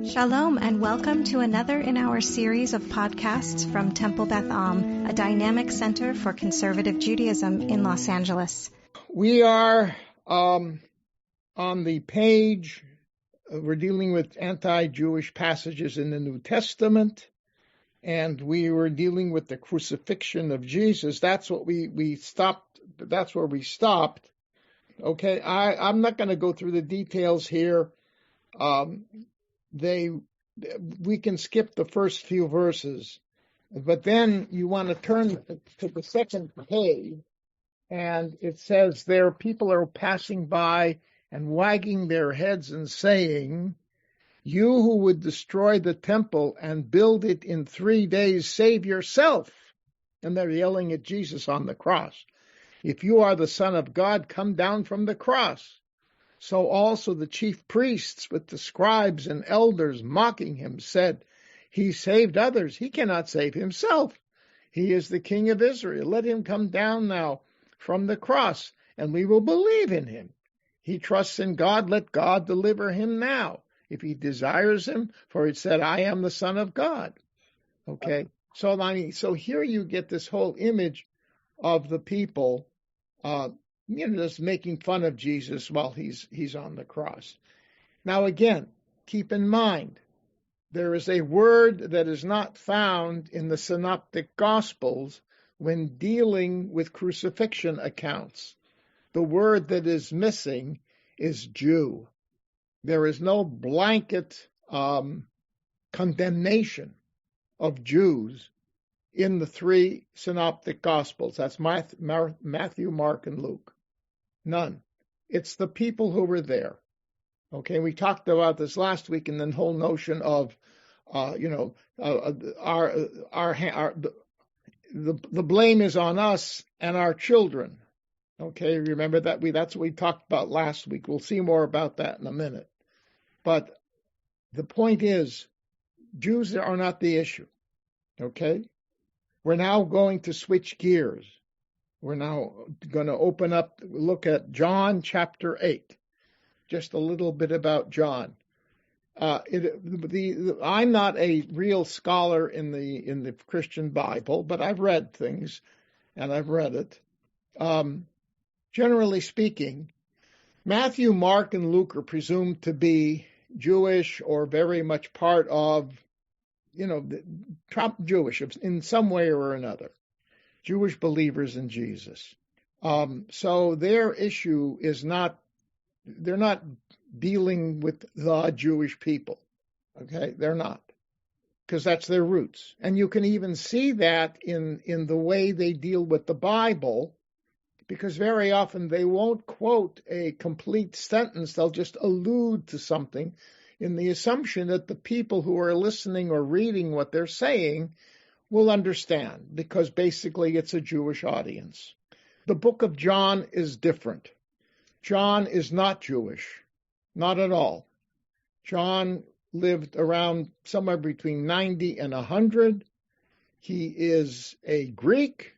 Shalom and welcome to another in our series of podcasts from Temple Beth Am, a dynamic center for conservative Judaism in Los Angeles. We are on the page, we're dealing with anti-Jewish passages in the New Testament, and we were dealing with the crucifixion of Jesus. That's what we stopped. That's where we stopped. Okay, I'm not going to go through the details here. We can skip the first few verses, but then you want to turn to the second page, and it says there, people are passing by and wagging their heads and saying, "You who would destroy the temple and build it in 3 days, save yourself." And they're yelling at Jesus on the cross. "If you are the Son of God, come down from the cross." So also the chief priests with the scribes and elders mocking him said, "He saved others. He cannot save himself. He is the King of Israel. Let him come down now from the cross, and we will believe in him. He trusts in God. Let God deliver him now, if he desires him, for it said, 'I am the Son of God.'" Okay, so here you get this whole image of the people just making fun of Jesus while he's on the cross. Now again, keep in mind, there is a word that is not found in the Synoptic Gospels when dealing with crucifixion accounts. The word that is missing is Jew. There is no blanket condemnation of Jews in the three Synoptic Gospels. That's Matthew, Mark, and Luke. None. It's the people who were there. Okay, we talked about this last week, and the whole notion of, the blame is on us and our children. Okay, remember that that's what we talked about last week. We'll see more about that in a minute. But the point is, Jews are not the issue. Okay, we're now going to switch gears. We're now going to look at John chapter 8. Just a little bit about John. I'm not a real scholar in the Christian Bible, but I've read things, and I've read it. Generally speaking, Matthew, Mark, and Luke are presumed to be Jewish or very much part of, Jewish in some way or another. Jewish believers in Jesus. So their issue is they're not dealing with the Jewish people. Okay, they're not. Because that's their roots. And you can even see that in the way they deal with the Bible, because very often they won't quote a complete sentence. They'll just allude to something in the assumption that the people who are listening or reading what they're saying will understand, because basically it's a Jewish audience. The book of John is different. John is not Jewish, not at all. John lived around somewhere between 90 and 100. He is a Greek,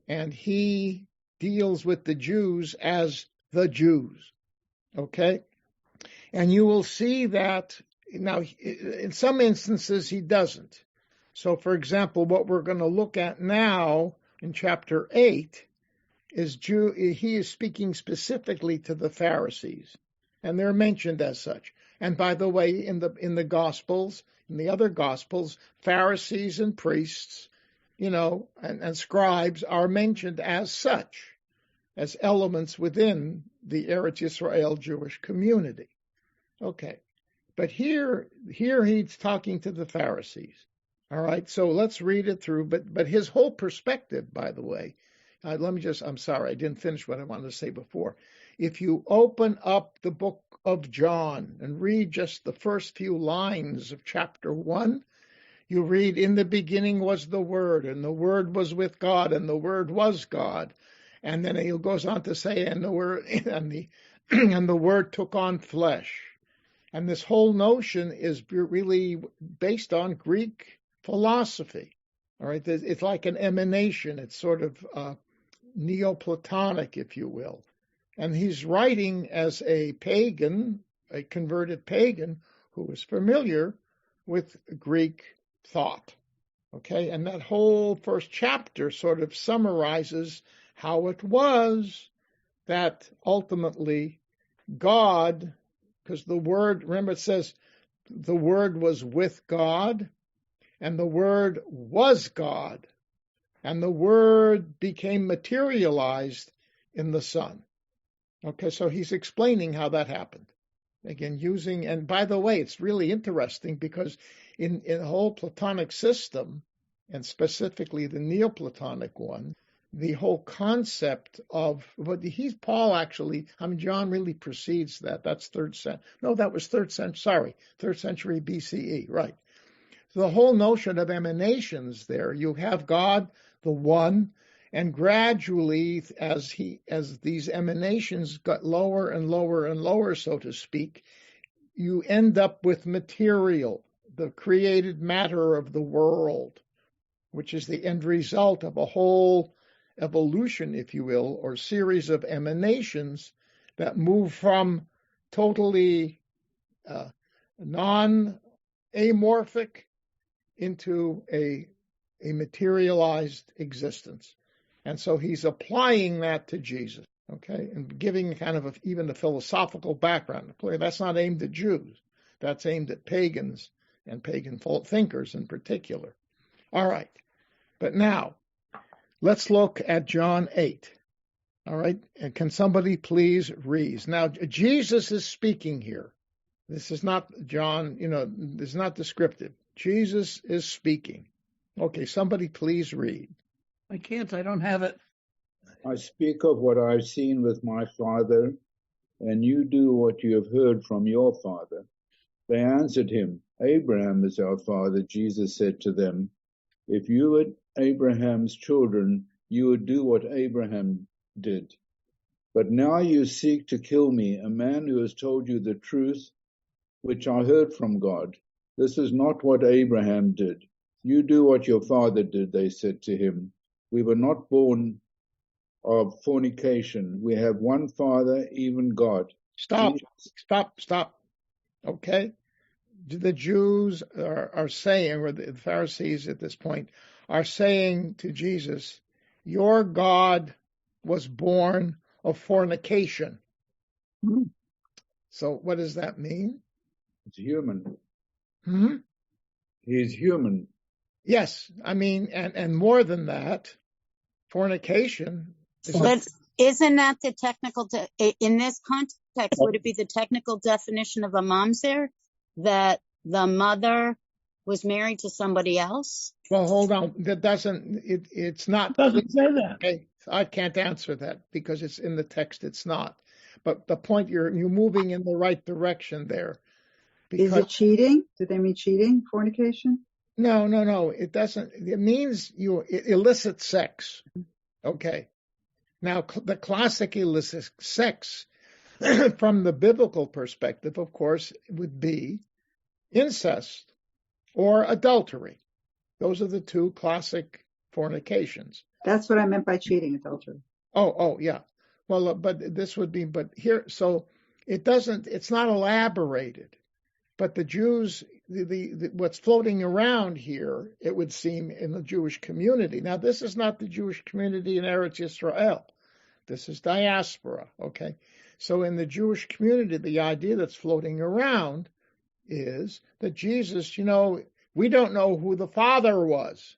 and he deals with the Jews as the Jews. Okay? And you will see that, now, in some instances he doesn't. So, for example, what we're going to look at now in chapter 8 is he is speaking specifically to the Pharisees, and they're mentioned as such. And by the way, in the Gospels, in the other Gospels, Pharisees and priests, and scribes are mentioned as such, as elements within the Eretz Yisrael Jewish community. Okay, but here he's talking to the Pharisees. All right, so let's read it through. But his whole perspective, by the way, I'm sorry, I didn't finish what I wanted to say before. If you open up the book of John and read just the first few lines of chapter 1, you read, "In the beginning was the Word, and the Word was with God, and the Word was God." And then he goes on to say, "And the Word and the Word took on flesh." And this whole notion is really based on Greek philosophy. All right, it's like an emanation. It's sort of Neoplatonic, if you will. And he's writing as a pagan, a converted pagan, who is familiar with Greek thought. Okay, and that whole first chapter sort of summarizes how it was that ultimately God, because the Word, remember it says the Word was with God, and the Word was God, and the Word became materialized in the Son. Okay, so he's explaining how that happened. Again, using, and by the way, it's really interesting because in the whole Platonic system, and specifically the Neoplatonic one, the whole concept of, but Paul actually, John really precedes that. That's third century BCE, right. So the whole notion of emanations there, you have God, the one, and gradually, as these emanations got lower and lower and lower, so to speak, you end up with material, the created matter of the world, which is the end result of a whole evolution, if you will, or series of emanations that move from totally non-amorphic into a materialized existence. And so he's applying that to Jesus, okay, and giving kind of even a philosophical background. That's not aimed at Jews. That's aimed at pagans and pagan thinkers in particular. All right. But now, let's look at John 8. All right. And can somebody please read? Now, Jesus is speaking here. This is not John, this is not descriptive. Jesus is speaking. Okay, somebody please read. I can't. I don't have it. I speak of what I've seen with my father, and you do what you have heard from your father. They answered him, Abraham is our father. Jesus said to them, if you were Abraham's children, you would do what Abraham did. But now you seek to kill me, a man who has told you the truth, which I heard from God. This is not what Abraham did. You do what your father did, they said to him. We were not born of fornication. We have one Father, even God. Stop. Okay? The Jews are saying, or the Pharisees at this point, are saying to Jesus, your God was born of fornication. So what does that mean? It's human. Hmm? He's human. Yes, and more than that, fornication. But isn't that the technical, in this context, would it be the technical definition of a mamzer, that the mother was married to somebody else? Well, hold on. That doesn't, it's not. It doesn't say that. Okay, I can't answer that because it's in the text. It's not. But the point, you're moving in the right direction there. Is it cheating? Did they mean cheating, fornication? No. It doesn't. It means it illicit sex. Okay. Now, the classic illicit sex, from the biblical perspective, of course, would be incest or adultery. Those are the two classic fornications. That's what I meant by cheating, adultery. Oh, yeah. Well, but this would be, but here, so it's not elaborated. But the Jews, what's floating around here, it would seem, in the Jewish community. Now, this is not the Jewish community in Eretz Yisrael. This is diaspora, okay? So in the Jewish community, the idea that's floating around is that Jesus, we don't know who the Father was,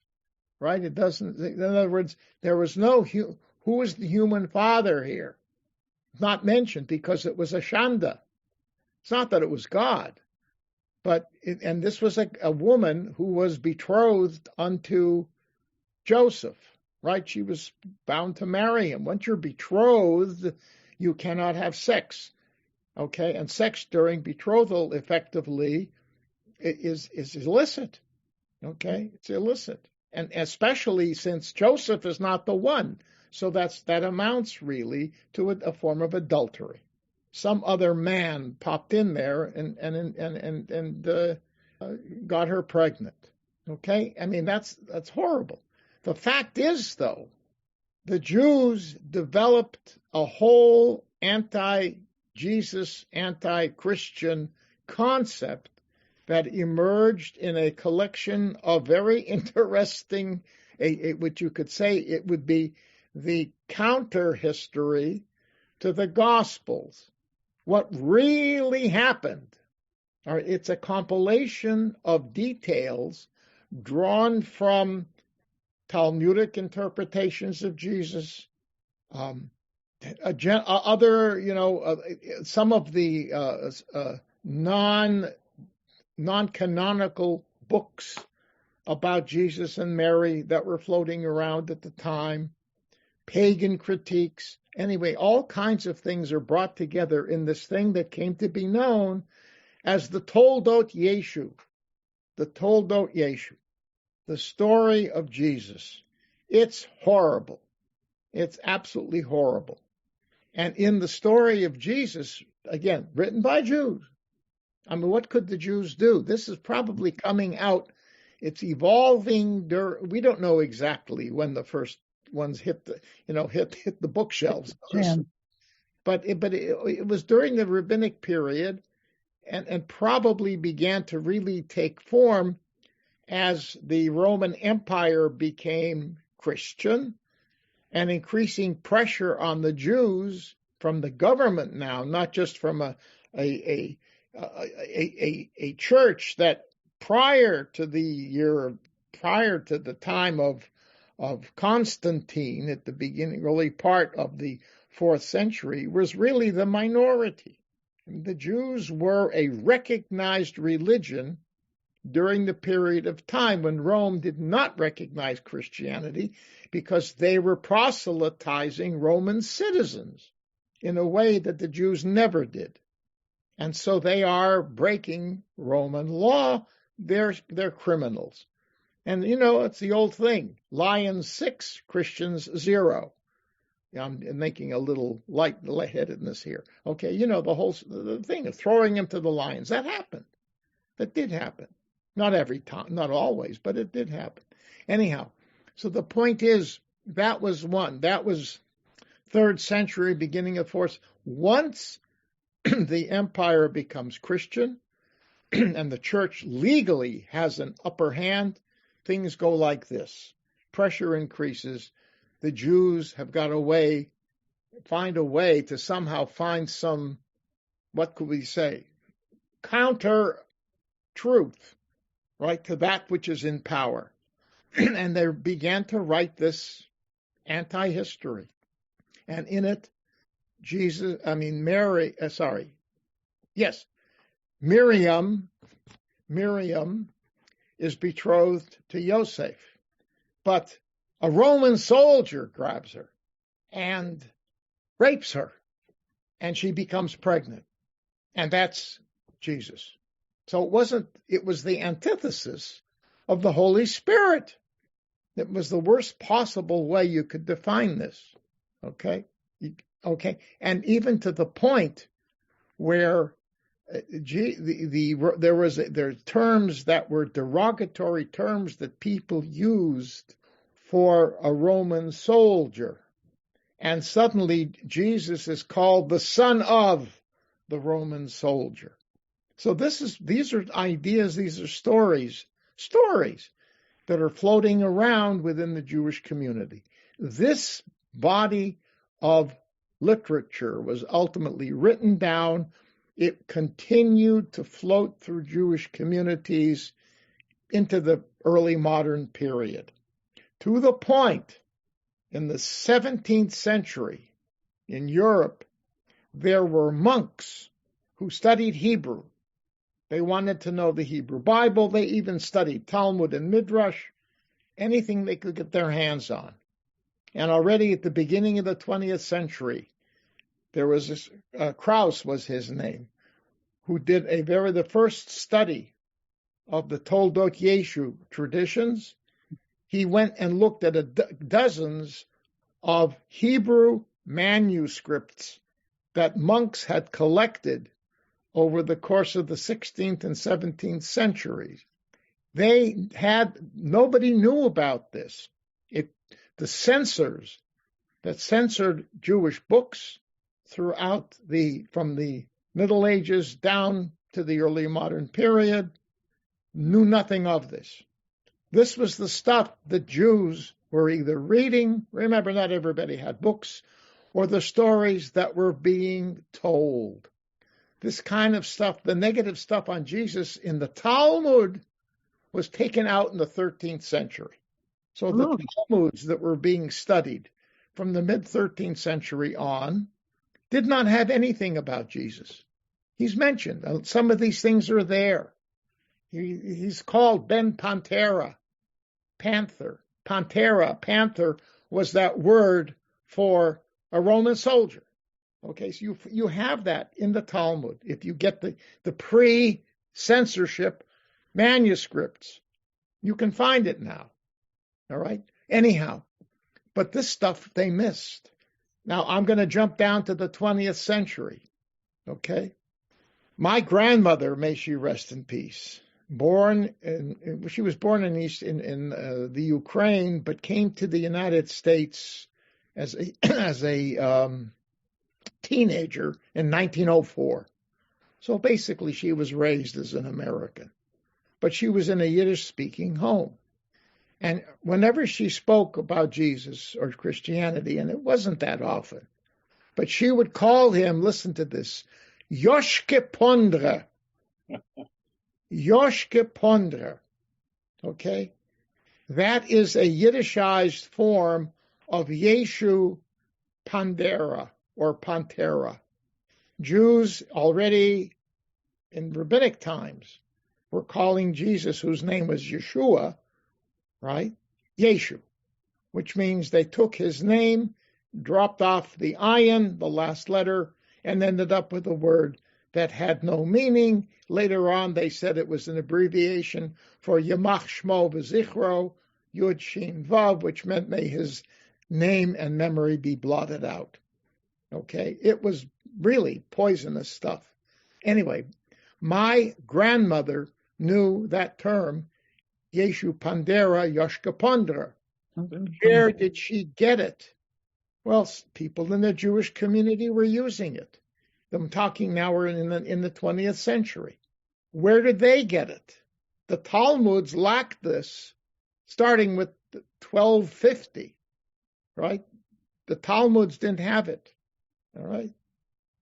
right? It doesn't, in other words, there was who was the human father here? Not mentioned because it was a Shanda. It's not that it was God. And this was a woman who was betrothed unto Joseph, right? She was bound to marry him. Once you're betrothed, you cannot have sex, okay? And sex during betrothal effectively is illicit, okay? It's illicit. And especially since Joseph is not the one. So that amounts really to a form of adultery. Some other man popped in there and got her pregnant. Okay, that's horrible. The fact is, though, the Jews developed a whole anti-Jesus, anti-Christian concept that emerged in a collection of very interesting, which you could say it would be the counter history to the Gospels. What really happened. All right, it's a compilation of details drawn from Talmudic interpretations of Jesus, some of the non-canonical books about Jesus and Mary that were floating around at the time, pagan critiques. Anyway, all kinds of things are brought together in this thing that came to be known as the Toldot Yeshu. The Toldot Yeshu. The story of Jesus. It's horrible. It's absolutely horrible. And in the story of Jesus, again, written by Jews, I mean, what could the Jews do? This is probably coming out. It's evolving. We don't know exactly when the first ones hit the bookshelves. But it was during the rabbinic period, and probably began to really take form as the Roman Empire became Christian, and increasing pressure on the Jews from the government now, not just from a church that prior to the time of Constantine at the beginning, early part of the 4th century, was really the minority. The Jews were a recognized religion during the period of time when Rome did not recognize Christianity, because they were proselytizing Roman citizens in a way that the Jews never did. And so they are breaking Roman law. They're criminals. And, it's the old thing. Lions 6, Christians 0. I'm making a little lightheadedness here. Okay, the thing of throwing them to the lions. That happened. That did happen. Not every time, not always, but it did happen. Anyhow, so the point is, that was one. That was 3rd century, beginning of 4th. Once the empire becomes Christian and the church legally has an upper hand, things go like this. Pressure increases. The Jews have got find a way to somehow find some, what could we say, counter truth, right, to that which is in power. And they began to write this anti-history. And in it, Miriam is betrothed to Joseph, but a Roman soldier grabs her and rapes her, and she becomes pregnant. And that's Jesus. So it was the antithesis of the Holy Spirit. It was the worst possible way you could define this. Okay? And even to the point where there are terms that were derogatory terms that people used for a Roman soldier. And suddenly Jesus is called the son of the Roman soldier. So these are ideas, these are stories that are floating around within the Jewish community. This body of literature was ultimately written down. It continued to float through Jewish communities into the early modern period, to the point in the 17th century in Europe, there were monks who studied Hebrew. They wanted to know the Hebrew Bible. They even studied Talmud and Midrash, anything they could get their hands on. And already at the beginning of the 20th century, there was this, Krauss was his name, who did the first study of the Toldot Yeshu traditions. He went and looked at dozens of Hebrew manuscripts that monks had collected over the course of the 16th and 17th centuries. Nobody knew about this. The censors that censored Jewish books from the Middle Ages down to the early modern period, knew nothing of this. This was the stuff that Jews were either reading, remember not everybody had books, or the stories that were being told. This kind of stuff, the negative stuff on Jesus in the Talmud, was taken out in the 13th century. So the Talmuds that were being studied from the mid-13th century on did not have anything about Jesus. He's mentioned. Some of these things are there. He's called Ben Pantera, panther. Pantera, panther, was that word for a Roman soldier. Okay, so you have that in the Talmud. If you get the pre-censorship manuscripts, you can find it now. All right? Anyhow, but this stuff they missed. Now, I'm going to jump down to the 20th century. Okay? My grandmother, may she rest in peace, she was born in the Ukraine, but came to the United States as a teenager in 1904. So basically, she was raised as an American, but she was in a Yiddish-speaking home. And whenever she spoke about Jesus or Christianity, and it wasn't that often, but she would call him, listen to this, Yoshke Pondra. Yoshke Pondra. Okay? That is a Yiddishized form of Yeshu Pandera or Pantera. Jews already in rabbinic times were calling Jesus, whose name was Yeshua, right? Yeshu, which means they took his name, dropped off the ayin, the last letter, and ended up with a word that had no meaning. Later on, they said it was an abbreviation for Yamach Shmo V'Zichro, Yud Shin Vav, which meant may his name and memory be blotted out. Okay, it was really poisonous stuff. Anyway, my grandmother knew that term, Yeshu Pandera Yoshka Pondra. Where did she get it? Well, people in the Jewish community were using it. I'm talking now we're in the 20th century. Where did they get it? The Talmuds lacked this, starting with 1250, right? The Talmuds didn't have it, all right?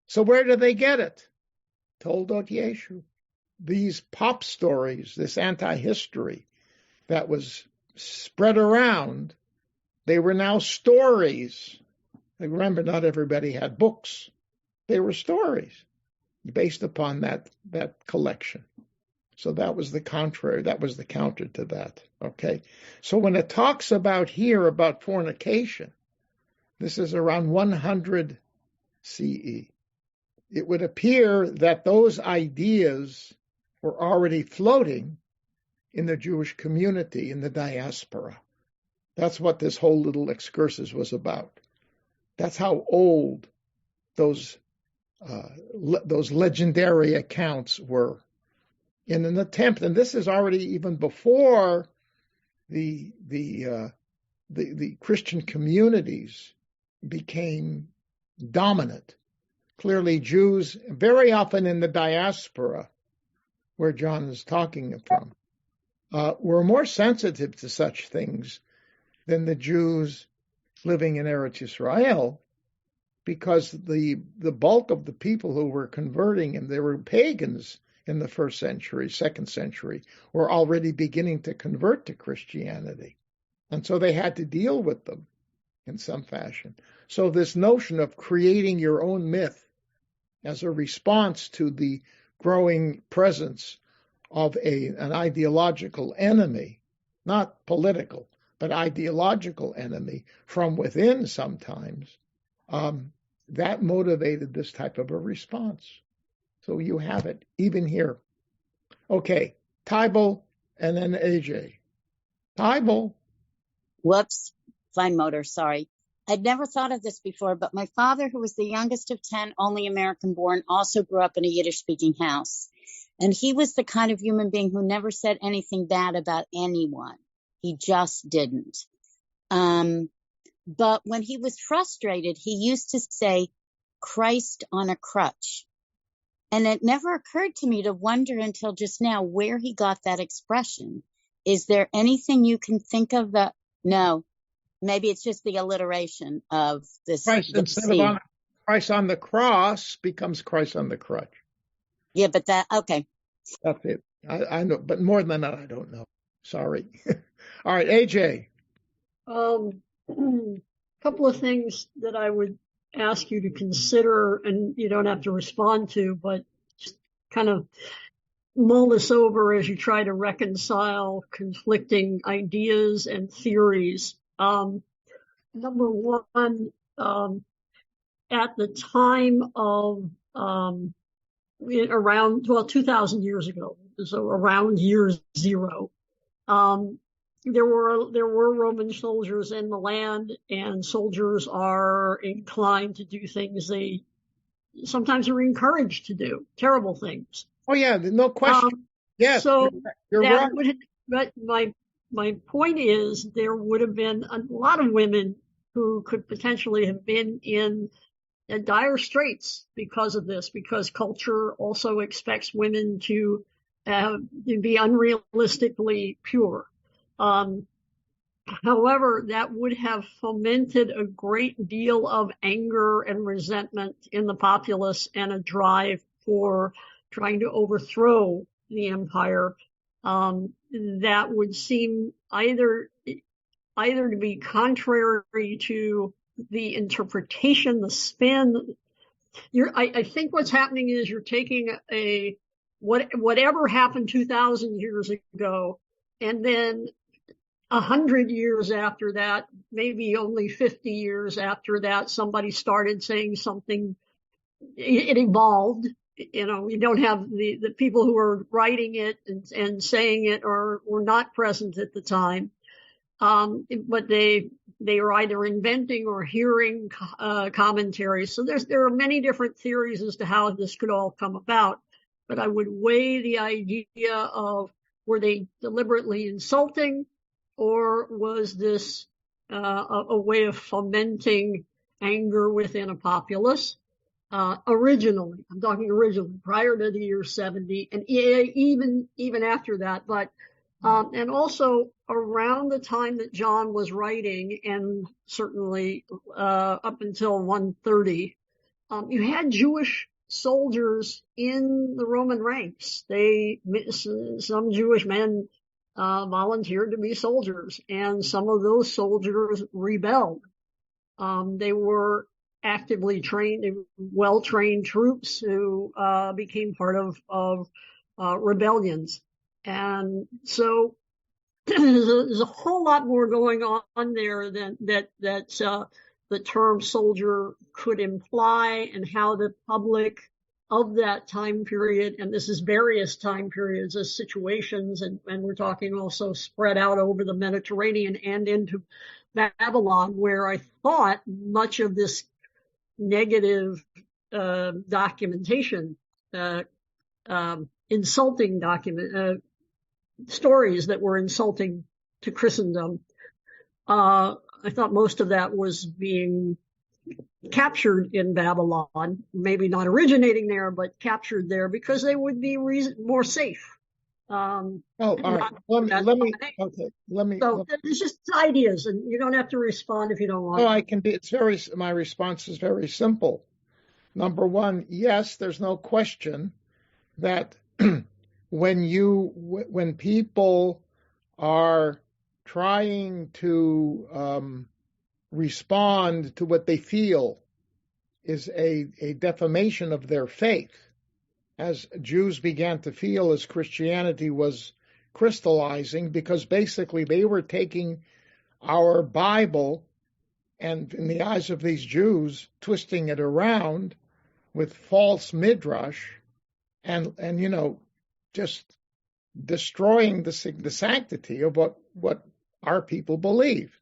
So where did they get it? Toldot Yeshu. These pop stories, this anti-history that was spread around, they were now stories. Remember, not everybody had books. They were stories based upon that collection. So that was the contrary. That was the counter to that. Okay. So when it talks about here about fornication, this is around 100 CE. It would appear that those ideas were already floating in the Jewish community, in the diaspora. That's what this whole little excursus was about. That's how old those legendary accounts were. In an attempt, and this is already even before the Christian communities became dominant. Clearly, Jews, very often in the diaspora, where John is talking from, were more sensitive to such things than the Jews living in Eretz Israel, because the bulk of the people who were converting, and they were pagans in the first century, second century, were already beginning to convert to Christianity. And so they had to deal with them in some fashion. So this notion of creating your own myth as a response to the growing presence of an ideological enemy, not political, but ideological enemy from within sometimes, that motivated this type of a response. So you have it, even here. Okay, Tybal and then AJ. Tybal. Whoops, fine motor, sorry. I'd never thought of this before, but my father, who was the youngest of 10, only American born, also grew up in a Yiddish-speaking house. And he was the kind of human being who never said anything bad about anyone. He just didn't. But when he was frustrated, he used to say, Christ on a crutch. And it never occurred to me to wonder until just now where he got that expression. Is there anything you can think of that? No, maybe it's just the alliteration of this. Christ instead of Christ on the cross becomes Christ on the crutch. Yeah, but okay. That's it. I know, but more than that, I don't know. Sorry. All right, AJ. Couple of things that I would ask you to consider, and you don't have to respond to, but just kind of mull this over as you try to reconcile conflicting ideas and theories. Number one, at the time of around 2,000 years ago, so around year zero, there were Roman soldiers in the land, and soldiers are inclined to do things they sometimes are encouraged to do, terrible things. Oh yeah, no question. Yes, so you're that right. But my point is, there would have been a lot of women who could potentially have been in dire straits because of this, because culture also expects women to be unrealistically pure. However, that would have fomented a great deal of anger and resentment in the populace and a drive for trying to overthrow the empire. That would seem either to be contrary to the interpretation, the spin. I think what's happening is you're taking whatever happened 2,000 years ago, and then 100 years after that, maybe only 50 years after that, somebody started saying something. It evolved. You don't have the people who are writing it and saying it were not present at the time. But they are either inventing or hearing commentaries. So there are many different theories as to how this could all come about. But I would weigh the idea of, were they deliberately insulting, or was this a way of fomenting anger within a populace? Originally, I'm talking originally, prior to the year 70, and even after that, but and also around the time that John was writing, and certainly up until 130, you had Jewish soldiers in the Roman ranks. Some Jewish men volunteered to be soldiers, and some of those soldiers rebelled. They were actively trained, well-trained troops who became part of rebellions. And so there's a whole lot more going on there than that the term soldier could imply, and how the public of that time period, and this is various time periods as situations, and we're talking also spread out over the Mediterranean and into Babylon, where I thought much of this negative documentation, insulting stories that were insulting to Christendom, I thought most of that was being captured in Babylon, maybe not originating there, but captured there because they would be more safe. All right. Let me. So it's just ideas, and you don't have to respond if you don't want. No, I can be. My response is very simple. Number one, yes, there's no question that when people are trying to respond to what they feel is a defamation of their faith, as Jews began to feel as Christianity was crystallizing, because basically they were taking our Bible and, in the eyes of these Jews, twisting it around with false midrash and just destroying the sanctity of what our people believed.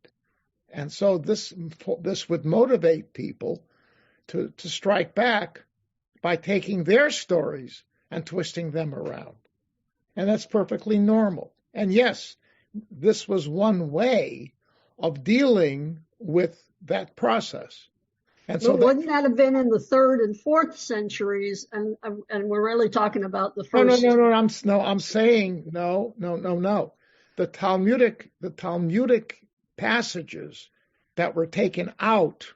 And so this would motivate people to strike back by taking their stories and twisting them around. And that's perfectly normal. And yes, this was one way of dealing with that process. And so wouldn't that have been in the 3rd and 4th centuries? And we're really talking about the first. No. I'm saying no. The Talmudic passages that were taken out,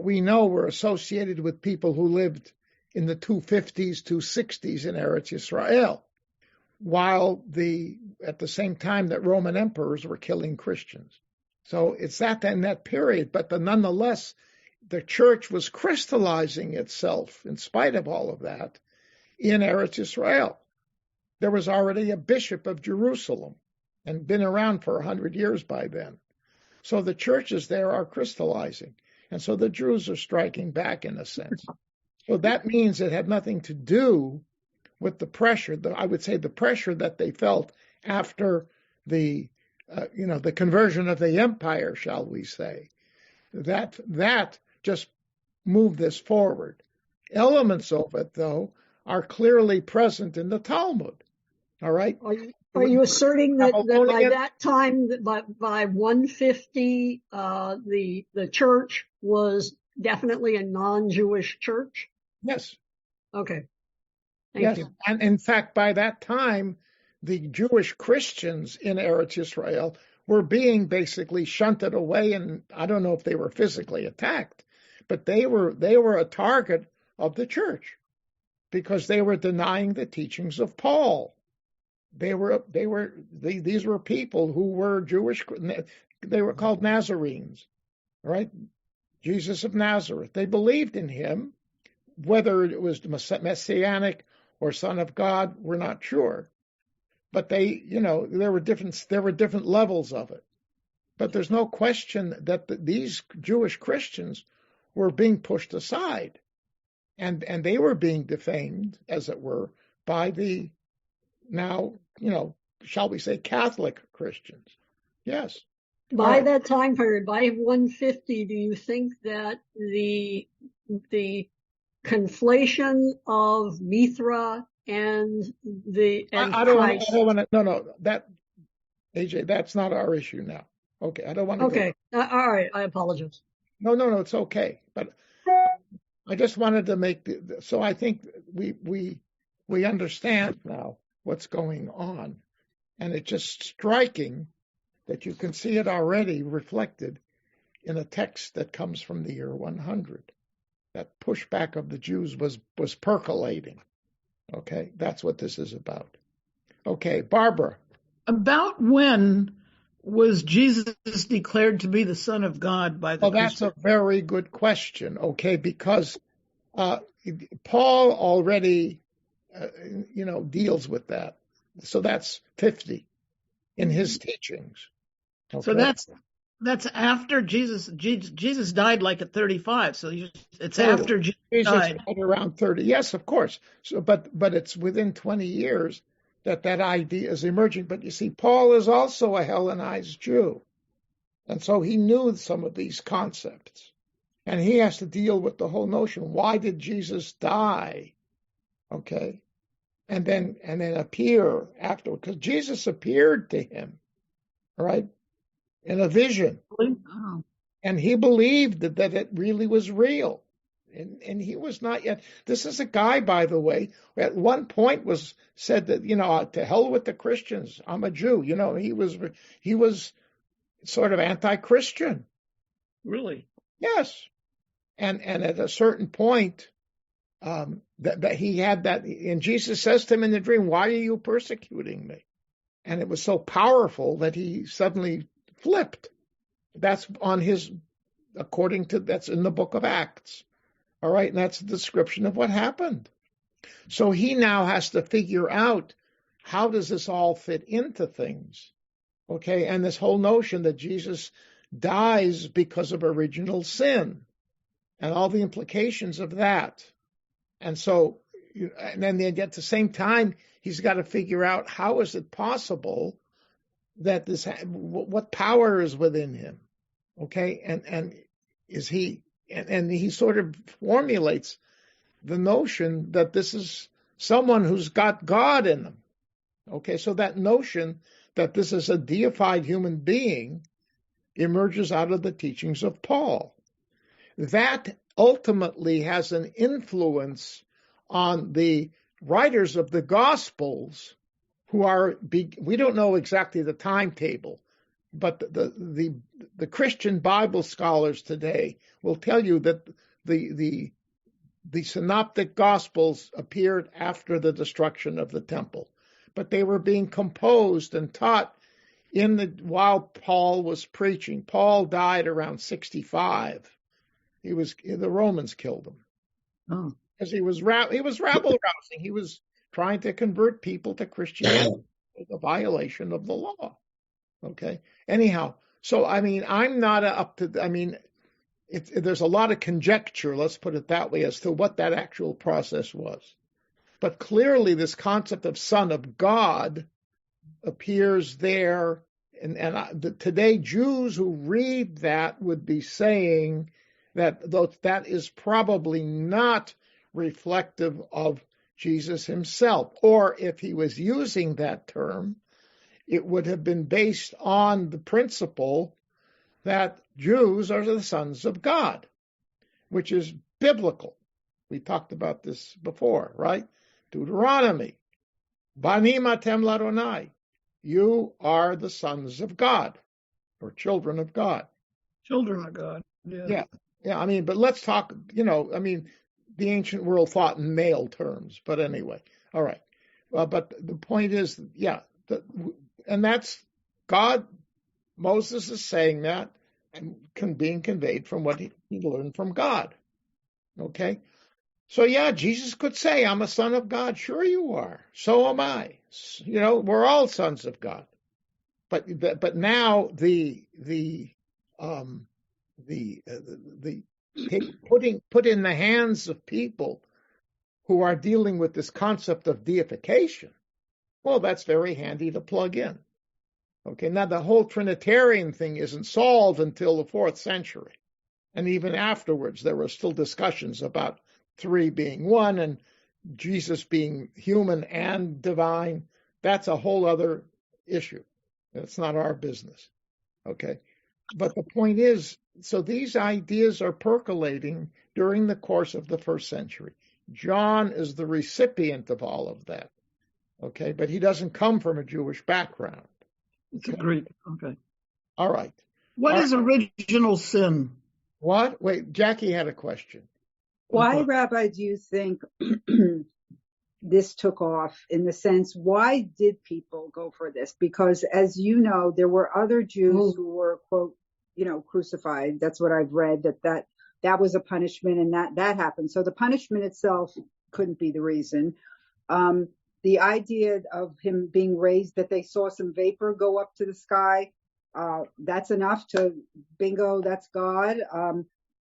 we know were associated with people who lived in the 250s, 260s in Eretz Yisrael, while at the same time that Roman emperors were killing Christians. So it's in that period, but nonetheless, the church was crystallizing itself, in spite of all of that, in Eretz Yisrael. There was already a bishop of Jerusalem, and been around for 100 years by then. So the churches there are crystallizing, and so the Jews are striking back in a sense. So that means it had nothing to do with the pressure, I would say the pressure that they felt after the conversion of the empire, shall we say. That just moved this forward. Elements of it, though, are clearly present in the Talmud. All right? Are you asserting that by that time, by 150, the church was definitely a non-Jewish church? Yes. Okay. Thank you. And in fact, by that time, the Jewish Christians in Eretz Yisrael were being basically shunted away, and I don't know if they were physically attacked, but they were a target of the church because they were denying the teachings of Paul. These were people who were Jewish. They were called Nazarenes, right? Jesus of Nazareth. They believed in him, whether it was messianic or Son of God, we're not sure. But there were different levels of it. But there's no question that these Jewish Christians were being pushed aside, and they were being defamed, as it were, by the now, shall we say, Catholic Christians. Yes. By that time period, by 150, do you think that the conflation of Mithra and I don't want to. No. That, AJ, that's not our issue now. Okay, I don't want to. Okay, all right. I apologize. No, it's okay. But I just wanted to make so I think we understand now what's going on, and it's just striking that you can see it already reflected in a text that comes from the year 100. That pushback of the Jews was percolating. Okay, that's what this is about. Okay, Barbara. About when was Jesus declared to be the Son of God by the Christians? That's a very good question, okay, because Paul already, deals with that. So that's 50 in his teachings. Okay? So that's after Jesus. Jesus died like at 35. So it's after Jesus died. Around 30. Yes, of course. So, but it's within 20 years that idea is emerging. But you see, Paul is also a Hellenized Jew, and so he knew some of these concepts, and he has to deal with the whole notion: why did Jesus die? Okay, and then appear after, because Jesus appeared to him, right? In a vision. Oh. And he believed that it really was real. And he was not yet. This is a guy, by the way, who at one point was said that, to hell with the Christians. I'm a Jew. He was sort of anti-Christian. Really? Yes. And at a certain point, that he had that, and Jesus says to him in the dream, "Why are you persecuting me?" And it was so powerful that he suddenly flipped. That's that's in the book of Acts. All right. And that's a description of what happened. So he now has to figure out, how does this all fit into things? Okay. And this whole notion that Jesus dies because of original sin and all the implications of that. And so, and then at the same time, he's got to figure out, how is it possible that what power is within him? Okay. And is he, and he sort of formulates the notion that this is someone who's got God in them. Okay. So that notion that this is a deified human being emerges out of the teachings of Paul. that ultimately has an influence on the writers of the Gospels, who are, we don't know exactly the timetable, but the Christian Bible scholars today will tell you that the synoptic Gospels appeared after the destruction of the temple, but they were being composed and taught while Paul was preaching. Paul died around 65. The Romans killed him. Oh. Because he was rabble rousing. He was trying to convert people to Christianity, a violation of the law. Okay. Anyhow, so I'm not up to. There's a lot of conjecture, let's put it that way, as to what that actual process was. But clearly, this concept of Son of God appears there, and today Jews who read that would be saying that that is probably not reflective of Jesus himself, or if he was using that term, it would have been based on the principle that Jews are the sons of God, which is biblical. We talked about this before, right? Deuteronomy, Banim atem l'Adonai, you are the sons of God, or children of God. Children of God. Yeah. Yeah. But let's talk, the ancient world thought in male terms, but anyway, all right. But the point is, and that's God. Moses is saying that and being conveyed from what he learned from God. Okay? So Jesus could say, I'm a son of God. Sure you are. So am I. We're all sons of God. But now put in the hands of people who are dealing with this concept of deification, well, that's very handy to plug in. Okay, now the whole Trinitarian thing isn't solved until the 4th century. And even afterwards, there were still discussions about 3 being 1 and Jesus being human and divine. That's a whole other issue. That's not our business. Okay. But the point is, so these ideas are percolating during the course of the 1st century. John is the recipient of all of that. Okay. But he doesn't come from a Jewish background. It's a Greek. Okay. All right. What is original sin? What? Wait, Jackie had a question. Why, Rabbi, do you think this took off, in the sense, why did people go for this? Because, as you know, there were other Jews who were, quote, crucified. That's what I've read, that was a punishment, and that happened. So the punishment itself couldn't be the reason. The idea of him being raised, that they saw some vapor go up to the sky, that's enough to, bingo, that's God.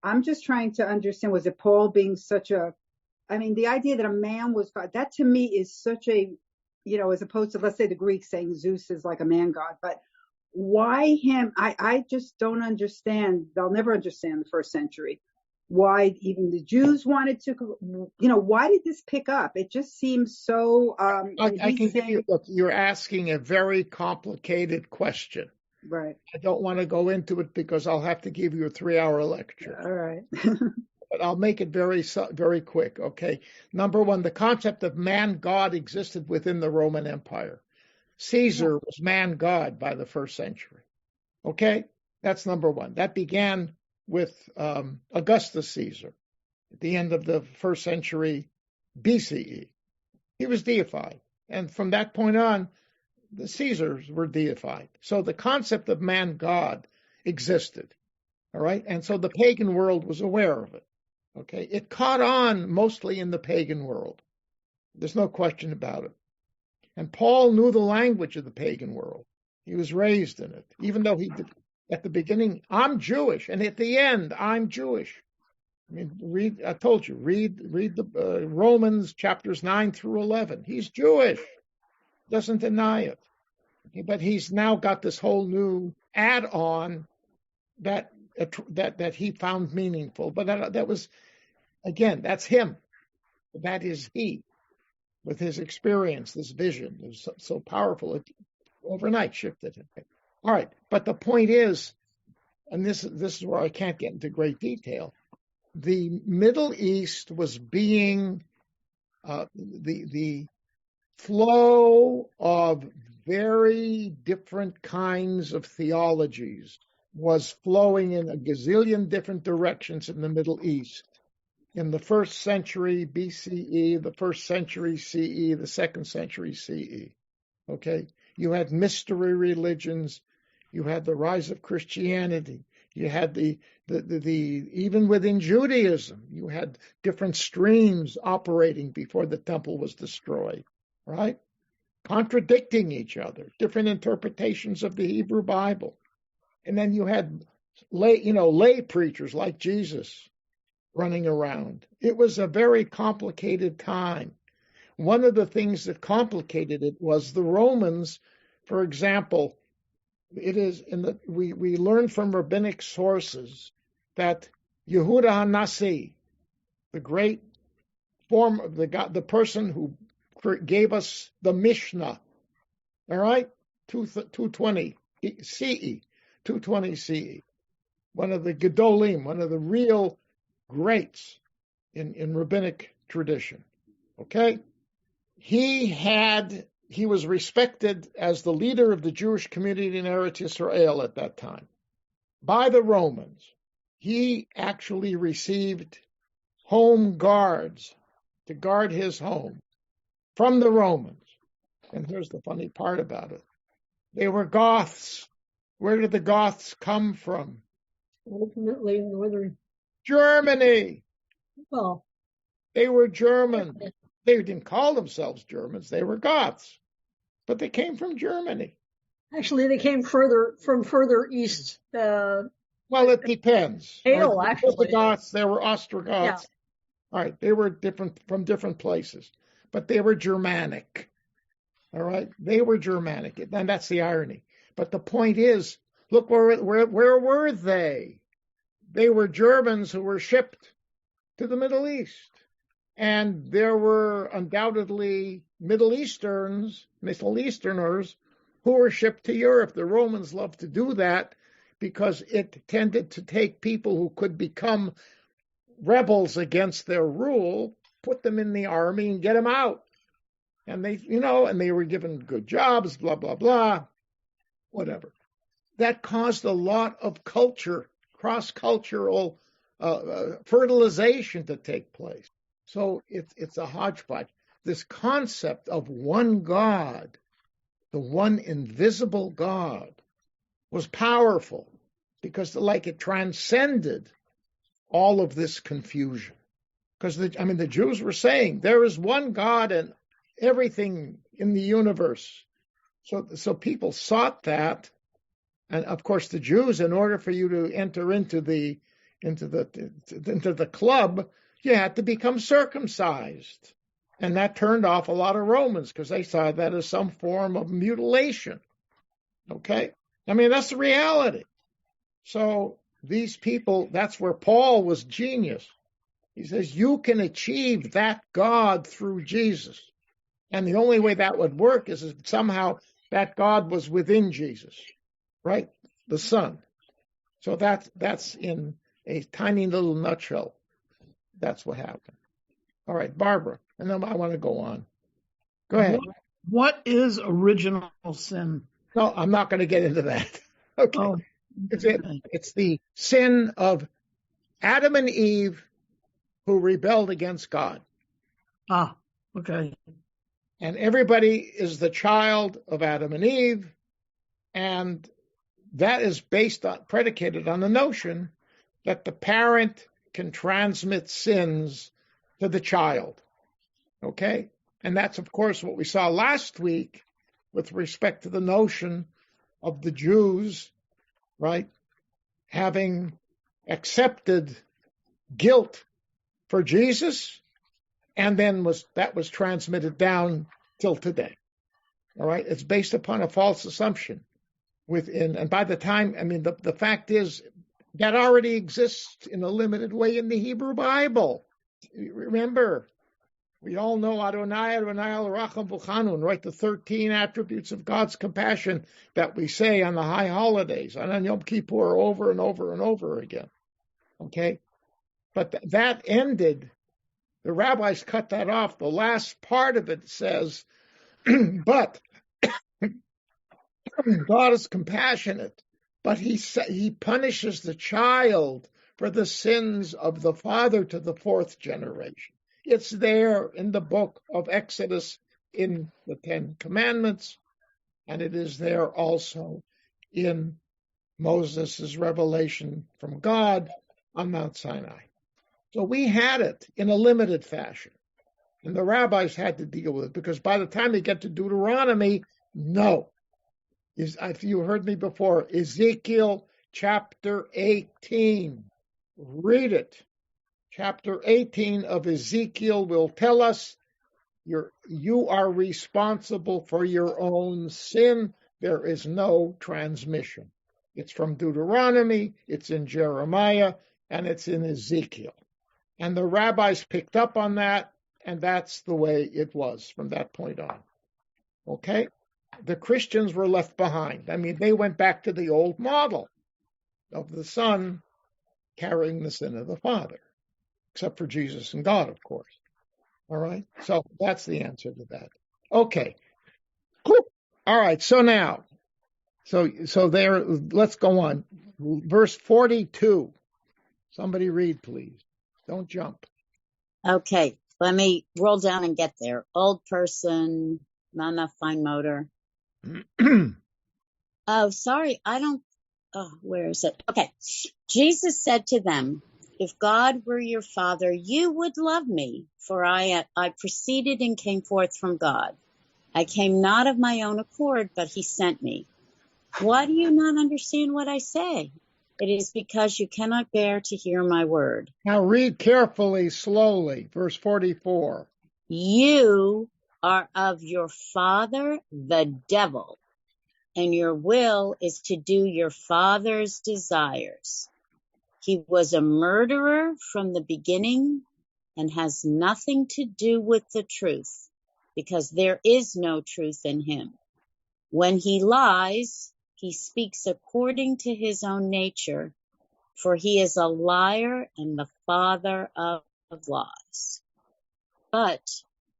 I'm just trying to understand, was it Paul being the idea that a man was God, that to me is such a, as opposed to, let's say, the Greeks saying Zeus is like a man God, but why him? I just don't understand. They'll never understand the 1st century. Why even the Jews wanted to, why did this pick up? It just seems so. I can give you, look, you're asking a very complicated question. Right. I don't want to go into it because I'll have to give you a 3-hour lecture. All right. But I'll make it very, very quick. Okay. Number one, the concept of man-God existed within the Roman Empire. Caesar was man-God by the 1st century. Okay. That's number one. That began with Augustus Caesar at the end of the 1st century BCE. He was deified. And from that point on, the Caesars were deified. So the concept of man-God existed. All right. And so the pagan world was aware of it. Okay. It caught on mostly in the pagan world. There's no question about it. And Paul knew the language of the pagan world. He was raised in it, even though he did. At the beginning, I'm Jewish, and at the end, I'm Jewish. I told you, read the Romans chapters 9 through 11. He's Jewish, doesn't deny it. But he's now got this whole new add-on that he found meaningful. But that was, again, that's him. That is he, with his experience, this vision. It was so powerful, it overnight shifted him. All right, but the point is, and this is where I can't get into great detail, the Middle East was being, the flow of very different kinds of theologies was flowing in a gazillion different directions in the Middle East. In the 1st century BCE, the 1st century CE, the 2nd century CE. Okay? You had mystery religions. You had the rise of Christianity. You had the even within Judaism, you had different streams operating before the temple was destroyed, right? Contradicting each other, different interpretations of the Hebrew Bible. And then you had lay preachers like Jesus running around. It was a very complicated time. One of the things that complicated it was the Romans, for example. It is we learn from rabbinic sources that Yehuda HaNasi, the great form of the person who gave us the Mishnah, all right, 220 CE, 220 CE, one of the Gedolim, one of the real greats in rabbinic tradition. Okay, he was respected as the leader of the Jewish community in Emeritus Israel at that time by the Romans. He actually received home guards to guard his home from the Romans. And here's the funny part about it. They were Goths. Where did the Goths come from? Ultimately, northern Germany. Well, they were German. They didn't call themselves Germans. They were Goths, but they came from Germany. Actually, they came from further east. Well, it depends. Hail, actually. The Goths, they were Ostrogoths. Yeah. All right, they were from different places, but they were Germanic. All right, they were Germanic, and that's the irony. But the point is, look, where were they? They were Germans who were shipped to the Middle East. And there were undoubtedly Middle Easterners who were shipped to Europe. The Romans loved to do that because it tended to take people who could become rebels against their rule, put them in the army and get them out. And they were given good jobs, blah, blah, blah, whatever. That caused a lot of cross-cultural fertilization to take place. So it's a hodgepodge. This concept of one God, the one invisible God, was powerful because it transcended all of this confusion. Because the Jews were saying there is one God and everything in the universe. So people sought that, and of course the Jews, in order for you to enter into the club, you had to become circumcised. And that turned off a lot of Romans because they saw that as some form of mutilation. Okay? That's the reality. So these people, that's where Paul was genius. He says, you can achieve that God through Jesus. And the only way that would work is if somehow that God was within Jesus, right? The Son. So that's in a tiny little nutshell. That's what happened. All right, Barbara, and then I want to go on. Go ahead. What is original sin? No, I'm not going to get into that. Okay. Oh, it's the sin of Adam and Eve who rebelled against God. Ah, okay. And everybody is the child of Adam and Eve, and that is predicated on the notion that the parent can transmit sins to the child. Okay? And that's, of course, what we saw last week with respect to the notion of the Jews, right, having accepted guilt for Jesus, and then that was transmitted down till today. All right? It's based upon a false assumption and by the time, the fact is, that already exists in a limited way in the Hebrew Bible. Remember, we all know Adonai, Adonai al-Racham v'Chanun, right? The 13 attributes of God's compassion that we say on the high holidays, and on Yom Kippur over and over and over again. Okay? But that ended. The rabbis cut that off. The last part of it says, but God is compassionate, but he punishes the child for the sins of the father to the fourth generation. It's there in the book of Exodus in the Ten Commandments, and it is there also in Moses' revelation from God on Mount Sinai. So we had it in a limited fashion, and the rabbis had to deal with it, because by the time they get to Deuteronomy, no. If you heard me before, Ezekiel chapter 18. Read it. Chapter 18 of Ezekiel will tell us you are responsible for your own sin. There is no transmission. It's from Deuteronomy, it's in Jeremiah, and it's in Ezekiel. And the rabbis picked up on that, and that's the way it was from that point on. Okay? The Christians were left behind. I mean, they went back to the old model of the Son carrying the sin of the Father, except for Jesus and God, of course. All right? So that's the answer to that. Okay. Cool. All right. So now, so there, let's go on. Verse 42. Somebody read, please. Don't jump. Okay. Let me roll down and get there. Old person, not enough fine motor. Oh, sorry. Where is it? Okay. Jesus said to them, if God were your father, you would love me, for I proceeded and came forth from God. I came not of my own accord, but he sent me. Why do you not understand what I say? It is because you cannot bear to hear my word. Now read carefully, slowly. Verse 44. You are of your father, the devil, and your will is to do your father's desires. He was a murderer from the beginning and has nothing to do with the truth, because there is no truth in him. When he lies, he speaks according to his own nature, for he is a liar and the father of lies. But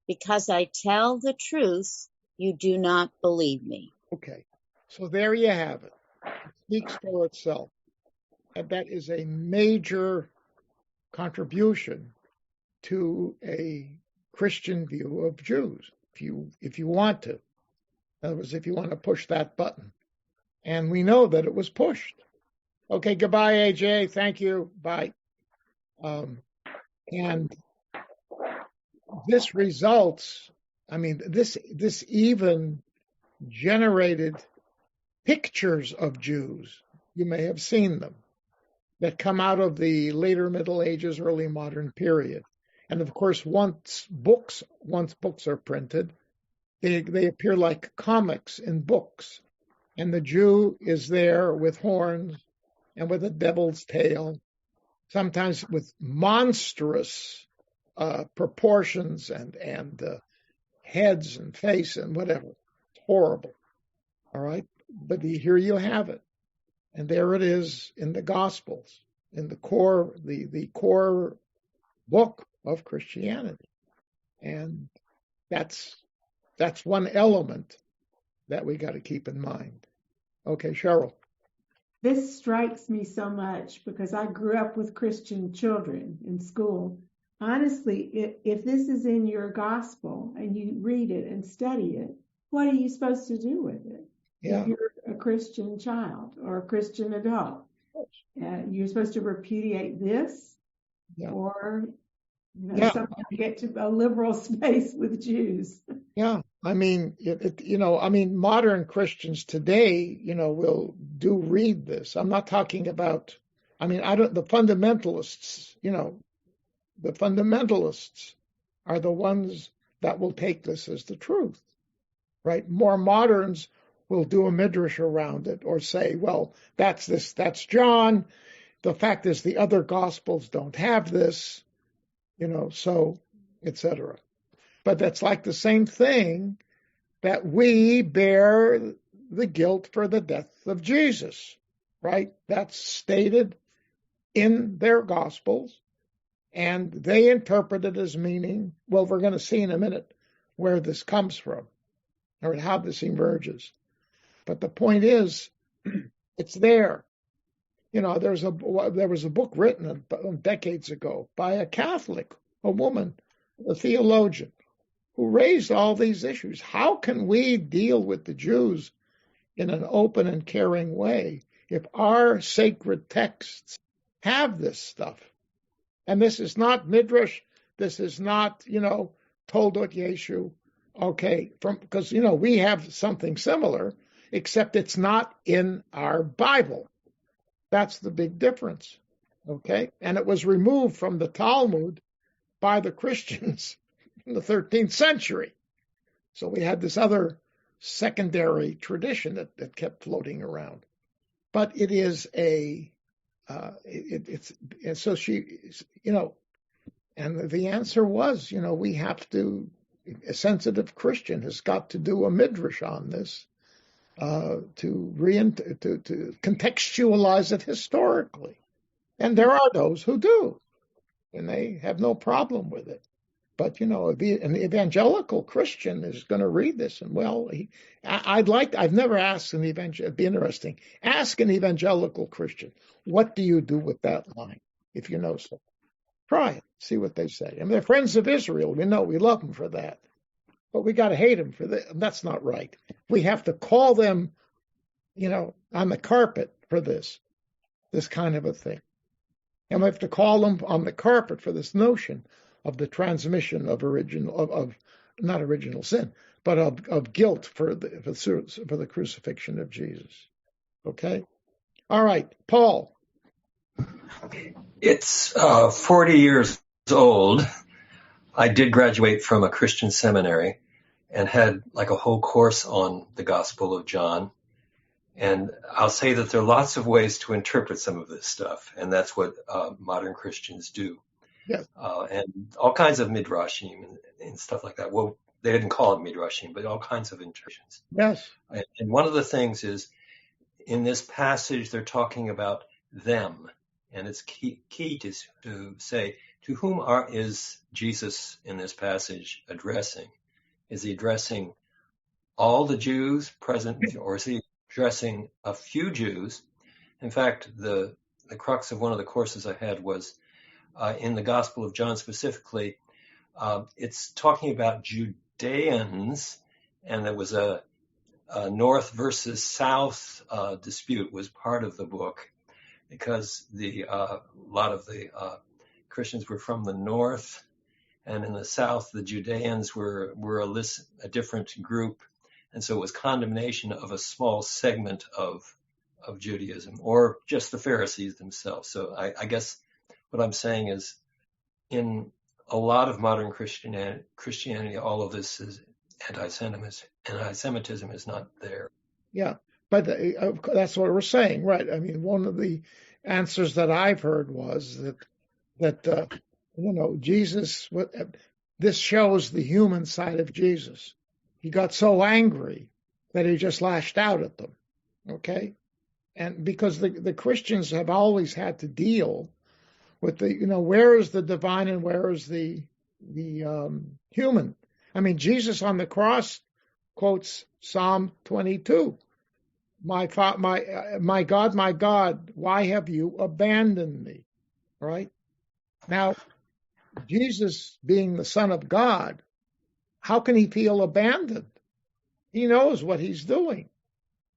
because I tell the truth, you do not believe me. Okay, so there you have it. It speaks for itself. And that is a major contribution to a Christian view of Jews, if you want to. In other words, if you want to push that button. And we know that it was pushed. Okay, goodbye, AJ. Thank you. Bye. And this results, I mean, this even generated pictures of Jews. You may have seen them that come out of the later Middle Ages, early modern period. And of course, once books are printed, they appear like comics in books. And the Jew is there with horns and with a devil's tail, sometimes with monstrous proportions and heads and face and whatever. It's horrible. All right? But here you have it. And there it is in the Gospels, in the core book of Christianity. And that's one element that we got to keep in mind. Okay, Cheryl. This strikes me so much because I grew up with Christian children in school. Honestly, if this is in your gospel and you read it and study it, what are you supposed to do with it? Yeah. If you're a Christian child or a Christian adult, you're supposed to repudiate this, or somehow get to a liberal space with Jews. Yeah, I mean, modern Christians today, will read this. I'm not talking about. The fundamentalists. The fundamentalists are the ones that will take this as the truth, right? More moderns will do a midrash around it or say, well, that's John. The fact is the other gospels don't have this, so, etc. But that's like the same thing that we bear the guilt for the death of Jesus, right? That's stated in their gospels. And they interpret it as meaning, well, we're going to see in a minute where this comes from or how this emerges. But the point is, it's there. You know, there was a book written decades ago by a Catholic, a woman, a theologian, who raised all these issues. How can we deal with the Jews in an open and caring way if our sacred texts have this stuff? And this is not Midrash. This is not, Toldot Yeshu. Okay, because, we have something similar, except it's not in our Bible. That's the big difference. Okay, and it was removed from the Talmud by the Christians in the 13th century. So we had this other secondary tradition that kept floating around. But it is and so she, and the answer was, we have to, a sensitive Christian has got to do a midrash on this to contextualize it historically. And there are those who do, and they have no problem with it. But, an evangelical Christian is going to read this, and I've never asked an evangelical, it'd be interesting, ask an evangelical Christian, what do you do with that line, if you know so? Try it, see what they say. I mean, they're friends of Israel. We love them for that. But we got to hate them for that. That's not right. We have to call them, on the carpet for this kind of a thing. And we have to call them on the carpet for this notion of the transmission of not original sin, but of guilt for the crucifixion of Jesus. Okay? All right, Paul. It's 40 years old. I did graduate from a Christian seminary and had like a whole course on the Gospel of John. And I'll say that there are lots of ways to interpret some of this stuff, and that's what modern Christians do. Yes. And all kinds of midrashim and stuff like that. Well, they didn't call it midrashim, but all kinds of interpretations. Yes. And one of the things is, in this passage, they're talking about them. And it's key to say, to whom is Jesus in this passage addressing? Is he addressing all the Jews present, or is he addressing a few Jews? In fact, the crux of one of the courses I had was in the Gospel of John specifically, it's talking about Judeans, and there was a north versus south dispute was part of the book, because a lot of the Christians were from the north, and in the south, the Judeans were a different group, and so it was condemnation of a small segment of Judaism, or just the Pharisees themselves. So I guess what I'm saying is, in a lot of modern Christianity, all of this is anti-Semitism is not there. Yeah, but that's what we're saying, right? I mean, one of the answers that I've heard was that Jesus. This shows the human side of Jesus. He got so angry that he just lashed out at them. Okay, and because the Christians have always had to deal with where is the divine and where is the human. I mean, Jesus on the cross quotes Psalm 22. My God, my God, why have you abandoned me? Right? Now, Jesus being the Son of God, how can he feel abandoned? He knows what he's doing.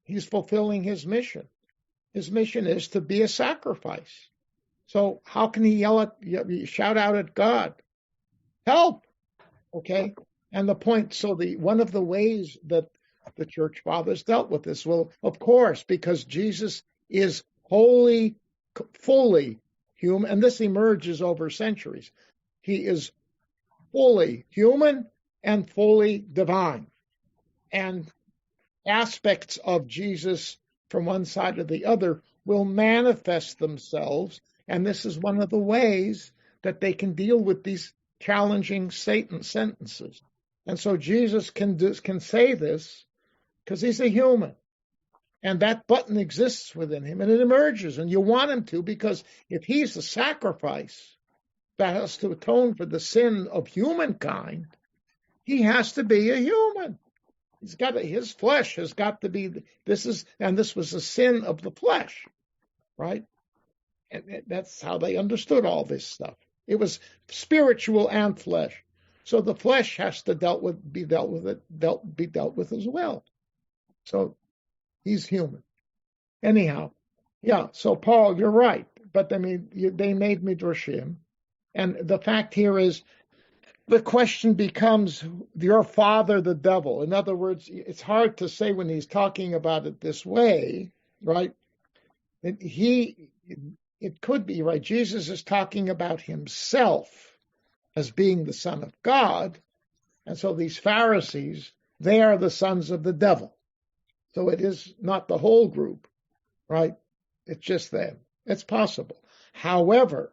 He's fulfilling his mission. His mission is to be a sacrifice. So how can he shout out at God? Help! Okay? And the point, one of the ways that the church fathers dealt with this, well, of course, because Jesus is wholly, fully human, and this emerges over centuries. He is fully human and fully divine. And aspects of Jesus from one side to the other will manifest themselves, and this is one of the ways that they can deal with these challenging Satan sentences. And so Jesus can say this because he's a human. And that button exists within him, and it emerges. And you want him to, because if he's the sacrifice, that has to atone for the sin of humankind, he has to be a human. His flesh has got to be, this was a sin of the flesh, right? And that's how they understood all this stuff. It was spiritual and flesh. So the flesh has to be dealt with as well. So he's human. Anyhow, yeah, so Paul, you're right. But I mean, they made midrashim. And the fact here is, the question becomes, your father, the devil. In other words, it's hard to say when he's talking about it this way, right? It could be, right? Jesus is talking about himself as being the Son of God. And so these Pharisees, they are the sons of the devil. So it is not the whole group, right? It's just them. It's possible. However,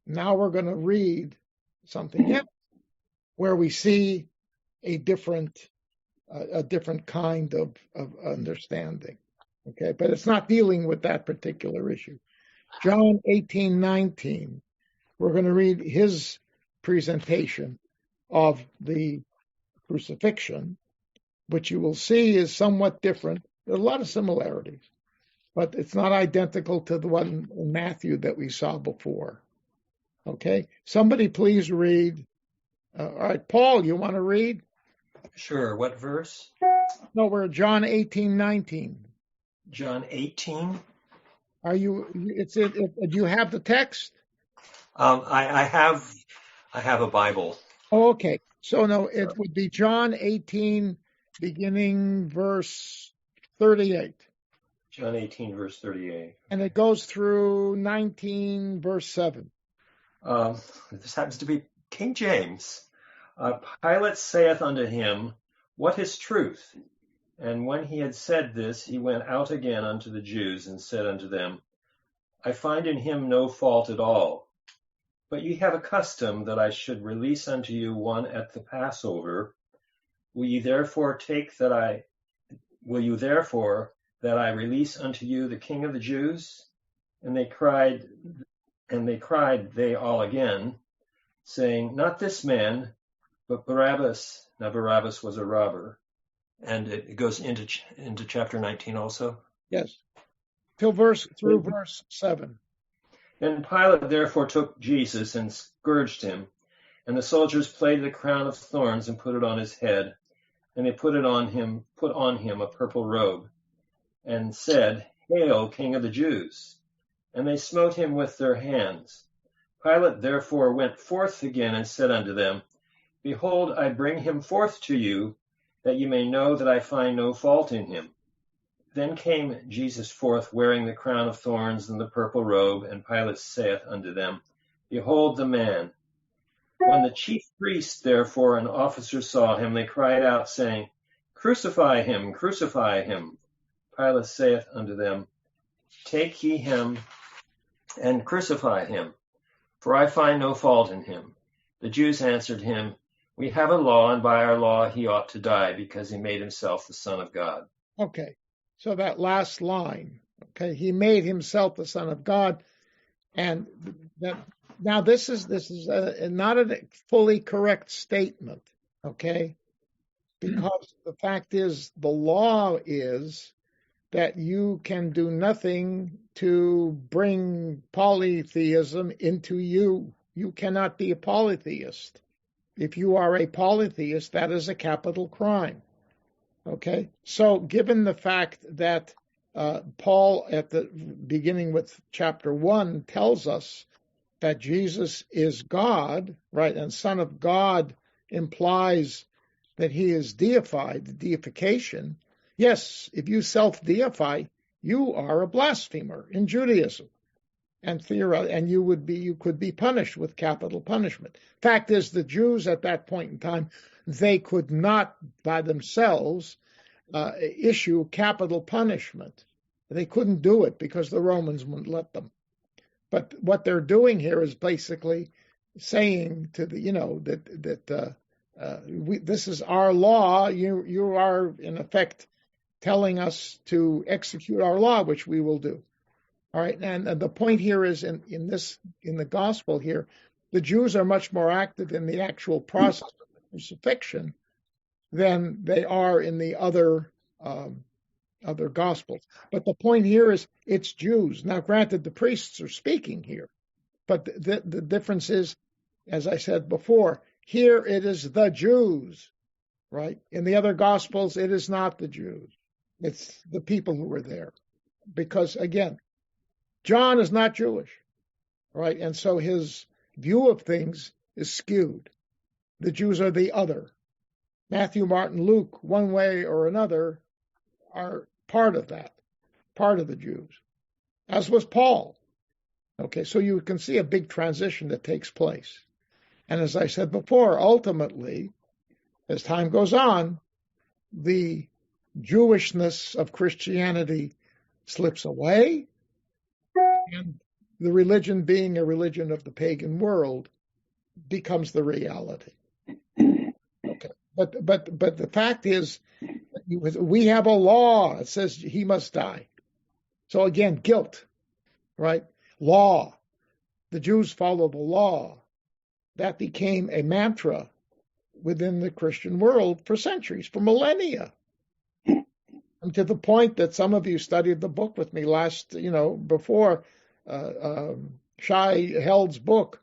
now we're going to read something else where we see a different kind of understanding. Okay, but it's not dealing with that particular issue. John 18:19. We're going to read his presentation of the crucifixion, which you will see is somewhat different. There are a lot of similarities, but it's not identical to the one in Matthew that we saw before. Okay, somebody please read. All right, Paul, you want to read? Sure. What verse? No, we're John 18:19. John 18. Are you? Do you have the text? I have a Bible. Oh, okay. So no, it would be John 18, beginning verse 38. John 18, verse 38. And it goes through 19, verse 7. This happens to be King James. Pilate saith unto him, What is truth? And when he had said this, he went out again unto the Jews, and said unto them, I find in him no fault at all. But ye have a custom that I should release unto you one at the Passover. Will you therefore that I release unto you the King of the Jews? And they cried they all again, saying, Not this man, but Barabbas. Now Barabbas was a robber. And it goes into chapter 19 also? Yes. Through verse 7. Then Pilate therefore took Jesus and scourged him. And the soldiers plaited a crown of thorns and put it on his head. And they put on him a purple robe, and said, Hail, King of the Jews! And they smote him with their hands. Pilate therefore went forth again and said unto them, Behold, I bring him forth to you, that you may know that I find no fault in him. Then came Jesus forth, wearing the crown of thorns and the purple robe, and Pilate saith unto them, Behold the man. When the chief priests, therefore, and officers saw him, they cried out, saying, Crucify him, crucify him. Pilate saith unto them, Take ye him, and crucify him, for I find no fault in him. The Jews answered him, We have a law, and by our law he ought to die, because he made himself the Son of God. Okay, so that last line, okay, he made himself the Son of God, and that now this is not a fully correct statement, okay, because the fact is the law is that you can do nothing to bring polytheism into you. You cannot be a polytheist. If you are a polytheist, that is a capital crime. Okay? So given the fact that Paul, at the beginning with chapter 1, tells us that Jesus is God, right, and Son of God implies that he is deified, the deification. Yes, if you self-deify, you are a blasphemer in Judaism. And you could be punished with capital punishment. Fact is, the Jews at that point in time, they could not by themselves issue capital punishment. They couldn't do it because the Romans wouldn't let them. But what they're doing here is basically saying to this is our law. You are in effect telling us to execute our law, which we will do. All right, and the point here is in the gospel here the Jews are much more active in the actual process of the crucifixion than they are in the other Gospels. But the point here is it's Jews. Now, granted, the priests are speaking here, but the difference is, as I said before, here it is the Jews, right? In the other Gospels, it is not the Jews. It's the people who were there. Because, again, John is not Jewish, right? And so his view of things is skewed. The Jews are the other. Matthew, Mark, and Luke, one way or another, are part of that, part of the Jews, as was Paul. Okay, so you can see a big transition that takes place. And as I said before, ultimately, as time goes on, the Jewishness of Christianity slips away, and the religion, being a religion of the pagan world, becomes the reality. Okay, but the fact is, we have a law that says he must die. So again, guilt, right? Law. The Jews follow the law. That became a mantra within the Christian world for centuries, for millennia. And to the point that some of you studied the book with me before Shai Held's book,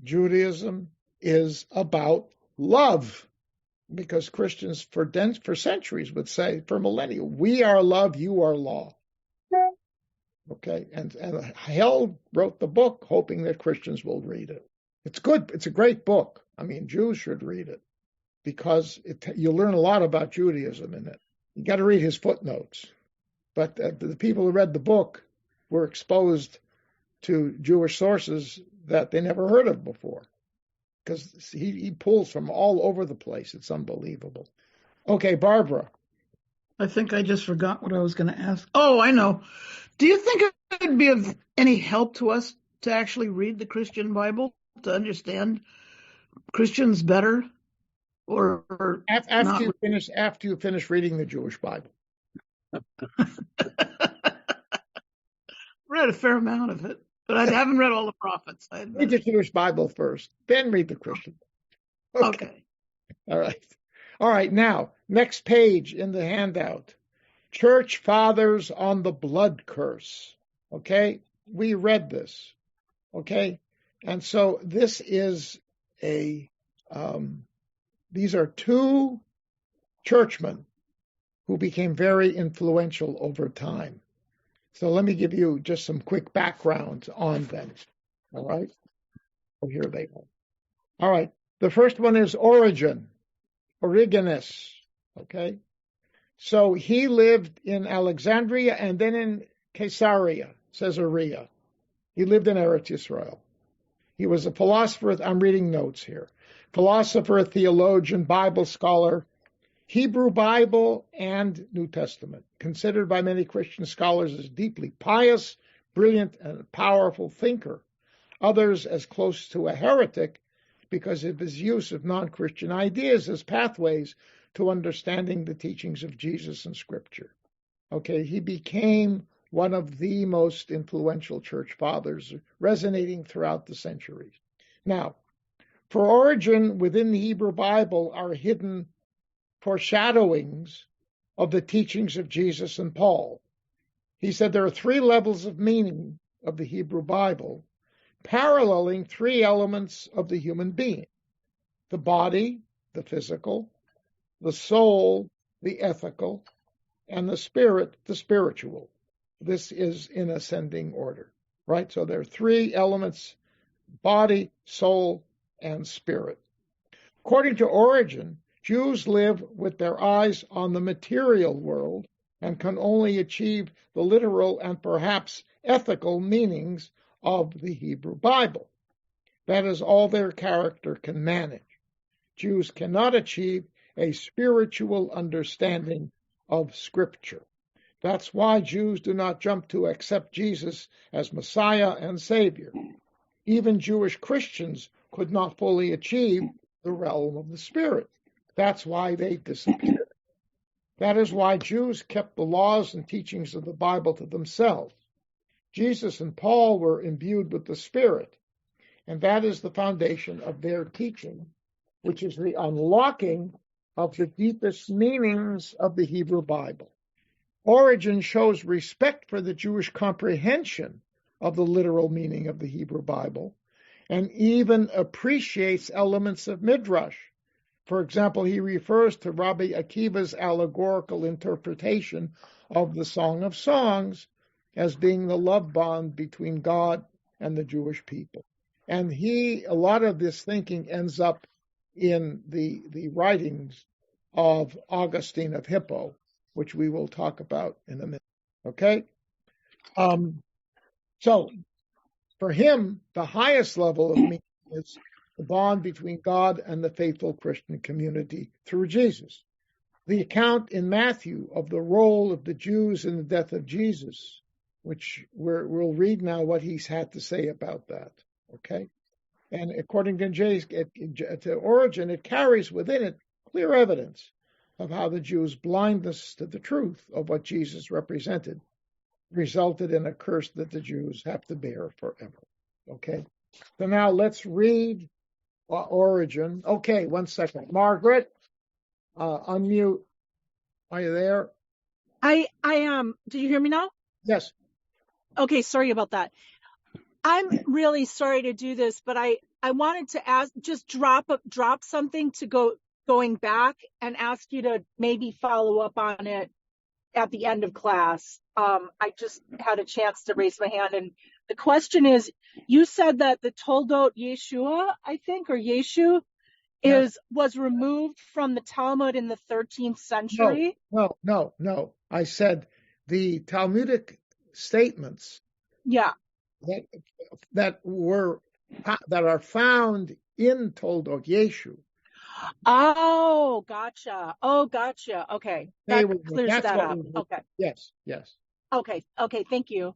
Judaism is about love. Because Christians for centuries would say, for millennia, we are love, you are law. Okay, and Held wrote the book hoping that Christians will read it. It's good. It's a great book. I mean, Jews should read it because you learn a lot about Judaism in it. You got to read his footnotes. But the people who read the book were exposed to Jewish sources that they never heard of before, because he pulls from all over the place. It's unbelievable. Okay, Barbara. I think I just forgot what I was going to ask. Oh, I know. Do you think it would be of any help to us to actually read the Christian Bible to understand Christians better? Or after you finish reading the Jewish Bible? Read a fair amount of it, but I haven't read all the prophets. Read the Jewish Bible first, then read the Christian. Okay. All right. Now, next page in the handout. Church Fathers on the Blood Curse. Okay? We read this. Okay? And so this is these are two churchmen who became very influential over time. So let me give you just some quick background on them. All right? Oh, here they are. All right. The first one is Origenus. Okay? So he lived in Alexandria and then in Caesarea. He lived in Eretz Israel. He was a philosopher. I'm reading notes here. Philosopher, theologian, Bible scholar, Hebrew Bible and New Testament, considered by many Christian scholars as deeply pious, brilliant, and powerful thinker. Others as close to a heretic because of his use of non-Christian ideas as pathways to understanding the teachings of Jesus and Scripture. Okay, he became one of the most influential church fathers, resonating throughout the centuries. Now, for Origen, within the Hebrew Bible are hidden foreshadowings of the teachings of Jesus and Paul. He said there are three levels of meaning of the Hebrew Bible, paralleling three elements of the human being: the body, the physical, the soul, the ethical, and the spirit, the spiritual. This is in ascending order, right? So there are three elements: body, soul, and spirit. According to Origen, Jews live with their eyes on the material world and can only achieve the literal and perhaps ethical meanings of the Hebrew Bible. That is all their character can manage. Jews cannot achieve a spiritual understanding of Scripture. That's why Jews do not jump to accept Jesus as Messiah and Savior. Even Jewish Christians could not fully achieve the realm of the Spirit. That's why they disappeared. That is why Jews kept the laws and teachings of the Bible to themselves. Jesus and Paul were imbued with the Spirit. And that is the foundation of their teaching, which is the unlocking of the deepest meanings of the Hebrew Bible. Origen shows respect for the Jewish comprehension of the literal meaning of the Hebrew Bible, and even appreciates elements of Midrash. For example, he refers to Rabbi Akiva's allegorical interpretation of the Song of Songs as being the love bond between God and the Jewish people. And a lot of this thinking ends up in the writings of Augustine of Hippo, which we will talk about in a minute. Okay? So, for him, the highest level of meaning is the bond between God and the faithful Christian community through Jesus. The account in Matthew of the role of the Jews in the death of Jesus, which we'll read now what he's had to say about that. Okay? And according to Origen, it carries within it clear evidence of how the Jews' blindness to the truth of what Jesus represented resulted in a curse that the Jews have to bear forever. Okay? So now let's read Origen. Okay, 1 second. Margaret, unmute. Are you there? I am. Do you hear me now? Yes. Okay, sorry about that. I'm really sorry to do this, but I wanted to just drop something to going back and ask you to maybe follow up on it at the end of class. I just had a chance to raise my hand, and the question is, you said that the Toldot Yeshua, I think, or Yeshu, was removed from the Talmud in the 13th century? No. I said the Talmudic statements that are found in Toldot Yeshu. Oh, gotcha. Okay. That clears that up. Okay. Yes. Okay. Thank you.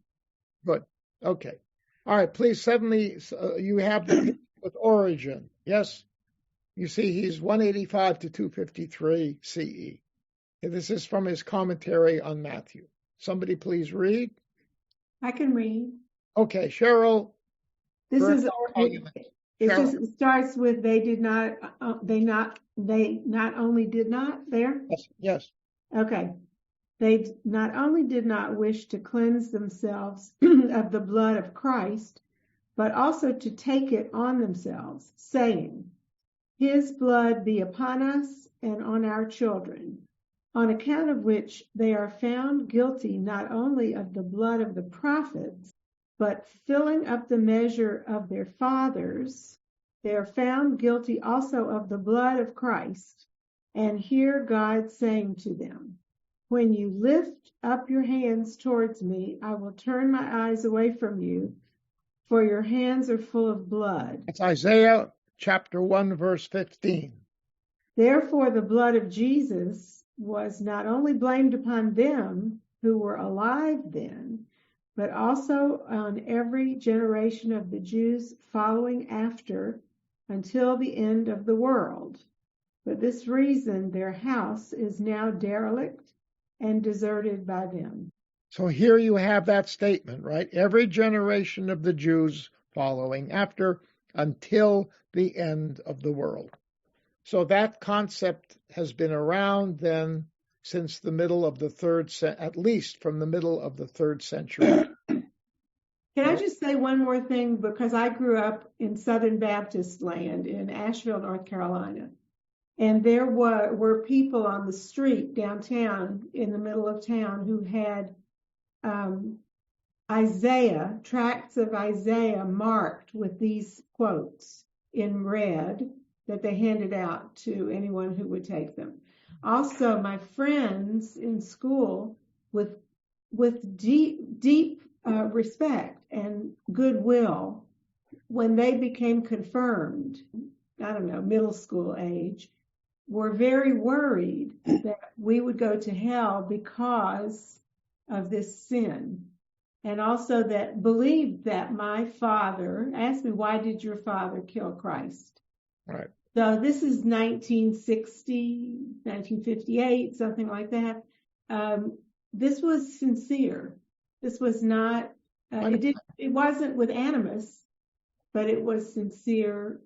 Good. Okay. All right. Please, suddenly you have the with Origen. Yes. You see, he's 185 to 253 CE. This is from his commentary on Matthew. Somebody please read. I can read. Okay, Cheryl. It starts with they not only did not there. Yes. Okay. They not only did not wish to cleanse themselves of the blood of Christ, but also to take it on themselves, saying, His blood be upon us and on our children, on account of which they are found guilty not only of the blood of the prophets, but filling up the measure of their fathers, they are found guilty also of the blood of Christ, and hear God saying to them, When you lift up your hands towards me, I will turn my eyes away from you, for your hands are full of blood. It's Isaiah chapter 1, verse 15. Therefore, the blood of Jesus was not only blamed upon them who were alive then, but also on every generation of the Jews following after until the end of the world. For this reason, their house is now derelict and deserted by them. So here you have that statement, right? Every generation of the Jews following after until the end of the world. So that concept has been around then since the middle of the at least from the middle of the 3rd century. Can I just say one more thing? Because I grew up in Southern Baptist land in Asheville, North Carolina. And there were people on the street downtown in the middle of town who had tracts of Isaiah marked with these quotes in red that they handed out to anyone who would take them. Also, my friends in school with deep respect and goodwill, when they became confirmed, middle school age, were very worried that we would go to hell because of this sin. And also that believed that my father asked me, why did your father kill Christ? Right. So this is 1960, 1958, something like that. This was sincere. This was not, it wasn't with animus, but it was sincere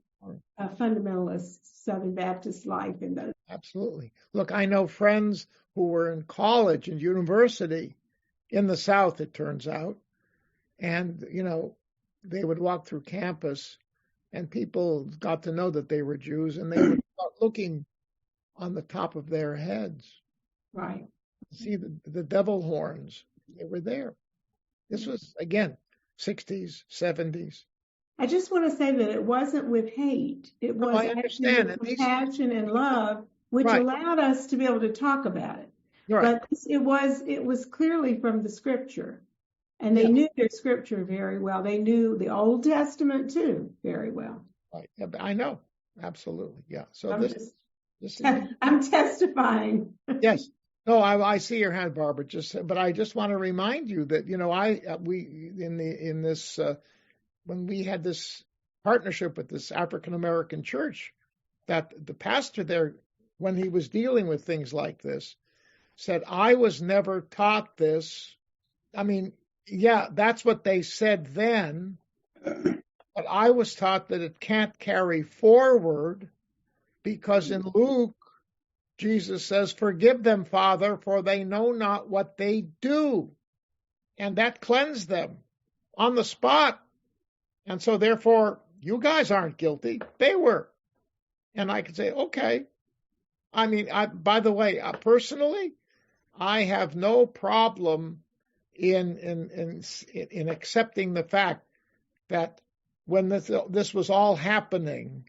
fundamentalist Southern Baptist life in those. Absolutely. Look, I know friends who were in college and university in the South, it turns out, and, they would walk through campus and people got to know that they were Jews and they would start looking on the top of their heads. Right. See the devil horns, they were there. This was, again, 60s, 70s. I just want to say that it wasn't with hate. It was actually with compassion and love, which allowed us to be able to talk about it. Right. But it was clearly from the scripture. And they knew their scripture very well. They knew the Old Testament too very well. Right. Yeah, I know. Absolutely. Yeah. So I'm testifying. Yes. No, I see your hand, Barbara. But I just want to remind you that when we had this partnership with this African American church, that the pastor there, when he was dealing with things like this, said, "I was never taught this." I mean, yeah, that's what they said then, but I was taught that it can't carry forward because in Luke, Jesus says, "Forgive them, Father, for they know not what they do." And that cleansed them on the spot. And so therefore, you guys aren't guilty. They were. And I could say, okay. I mean, by the way, personally, I have no problem in accepting the fact that when this was all happening,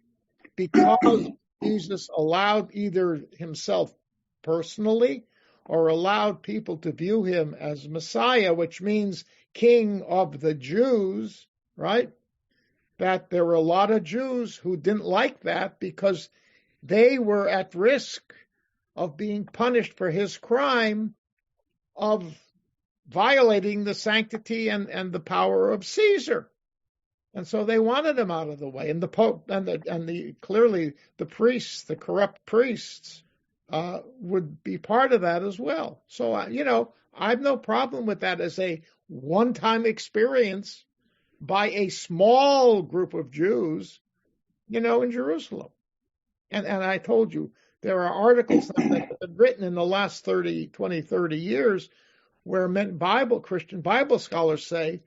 because Jesus allowed either himself personally or allowed people to view him as Messiah, which means King of the Jews, right? That there were a lot of Jews who didn't like that because they were at risk of being punished for his crime of violating the sanctity and the power of Caesar. And so they wanted him out of the way. And the Pope clearly the priests, the corrupt priests, would be part of that as well. So, I have no problem with that as a one-time experience by a small group of Jews, in Jerusalem. And I told you, there are articles that have been written in the last 30 years where Christian Bible scholars say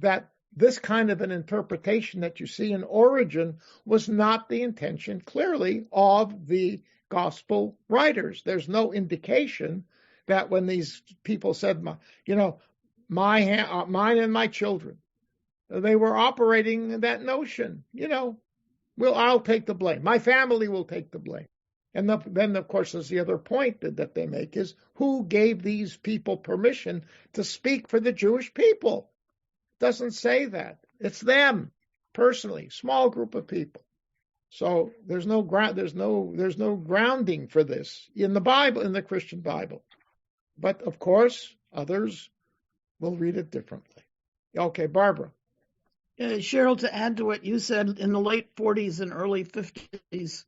that this kind of an interpretation that you see in Origen was not the intention, clearly, of the gospel writers. There's no indication that when these people said, mine and my children, they were operating that notion, I'll take the blame. My family will take the blame. And then, of course, there's the other point that they make is who gave these people permission to speak for the Jewish people? Doesn't say that. It's them personally, small group of people. So there's no grounding for this in the Bible, in the Christian Bible. But of course, others will read it differently. Okay, Barbara. Cheryl, to add to what you said, in the late 40s and early 50s,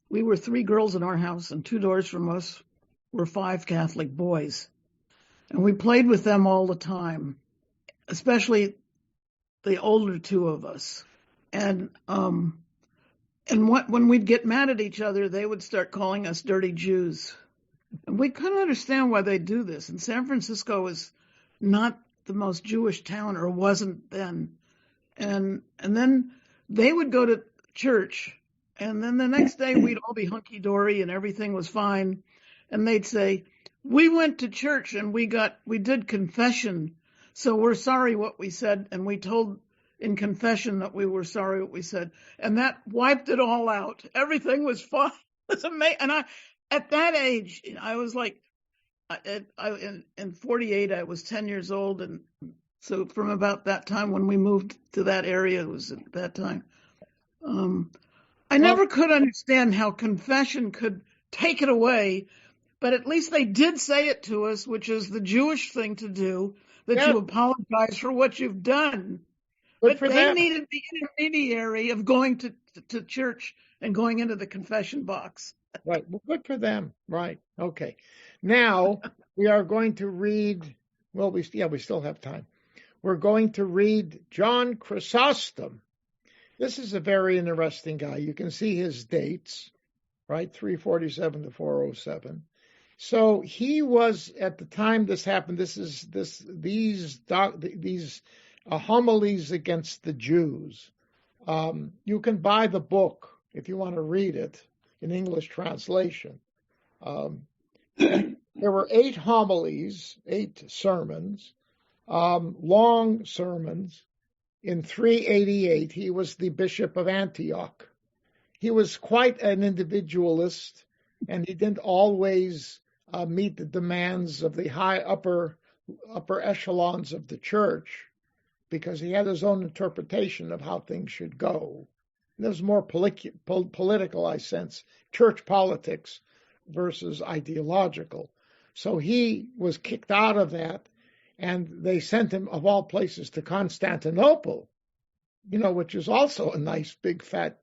we were 3 girls in our house, and 2 doors from us were 5 Catholic boys. And we played with them all the time, especially the older 2 of us. And when we'd get mad at each other, they would start calling us dirty Jews. And we couldn't understand why they do this. And San Francisco is not the most Jewish town, or wasn't then. And then they would go to church, and then the next day we'd all be hunky-dory and everything was fine. And they'd say, we went to church and we did confession, so we're sorry what we said, and we told in confession that we were sorry what we said. And that wiped it all out. Everything was fine. It was amazing. And at that age, I was like, in 48, I was 10 years old. And so from about that time when we moved to that area, it was at that time. I never could understand how confession could take it away, but at least they did say it to us, which is the Jewish thing to do, that you apologize for what you've done. But they needed the intermediary of going to church and going into the confession box. Right. Well, good for them. Right. Okay. Now we are going to read, we still have time. We're going to read John Chrysostom. This is a very interesting guy. You can see his dates, right? 347 to 407. So he was, at the time this happened, these homilies against the Jews. You can buy the book if you want to read it in English translation. There were 8 homilies, 8 sermons, long sermons. In 388, he was the Bishop of Antioch. He was quite an individualist, and he didn't always meet the demands of the high upper echelons of the church, because he had his own interpretation of how things should go. And there's more political, I sense, church politics versus ideological. So he was kicked out of that, and they sent him, of all places, to Constantinople, which is also a nice, big, fat,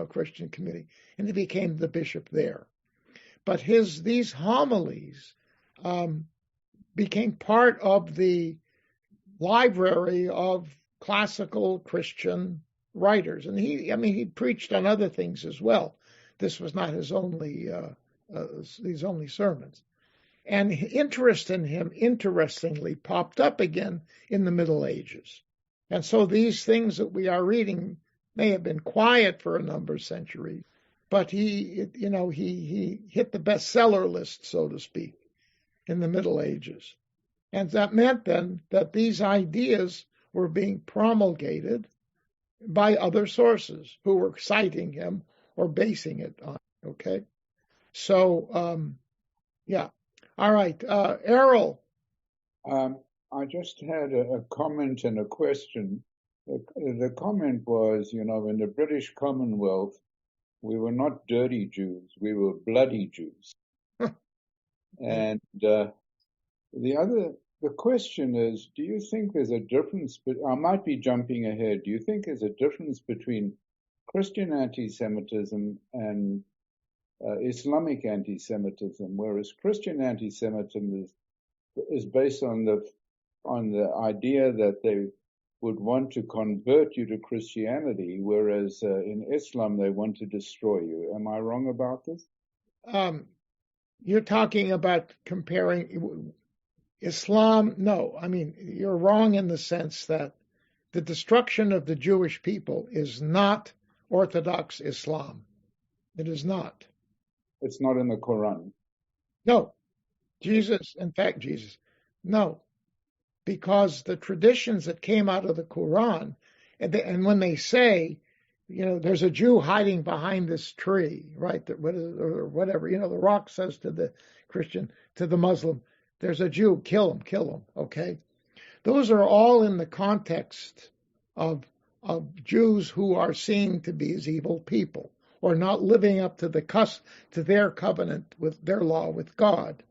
Christian community, and he became the bishop there. But these homilies became part of the library of classical Christian writers, and he preached on other things as well. This was not his only sermons. And interest in him, interestingly, popped up again in the Middle Ages. And so these things that we are reading may have been quiet for a number of centuries, but he hit the bestseller list, so to speak, in the Middle Ages. And that meant then that these ideas were being promulgated by other sources who were citing him or basing it on. Okay? So, yeah. All right. Errol. I just had a comment and a question. The comment was, in the British Commonwealth, we were not dirty Jews, we were bloody Jews. And the question is, do you think there's a difference, I might be jumping ahead, do you think there's a difference between Christian anti-Semitism and Islamic anti-Semitism, whereas Christian anti-Semitism is based on the idea that they would want to convert you to Christianity, whereas in Islam they want to destroy you. Am I wrong about this? You're talking about comparing Islam? No, you're wrong in the sense that the destruction of the Jewish people is not Orthodox Islam. It is not. It's not in the Quran. No. No. Because the traditions that came out of the Quran, and when they say, there's a Jew hiding behind this tree, right? Or whatever, the rock says to the Christian, to the Muslim, there's a Jew, kill him, okay? Those are all in the context of Jews who are seen to be as evil people, or not living up to to their covenant with their law with God.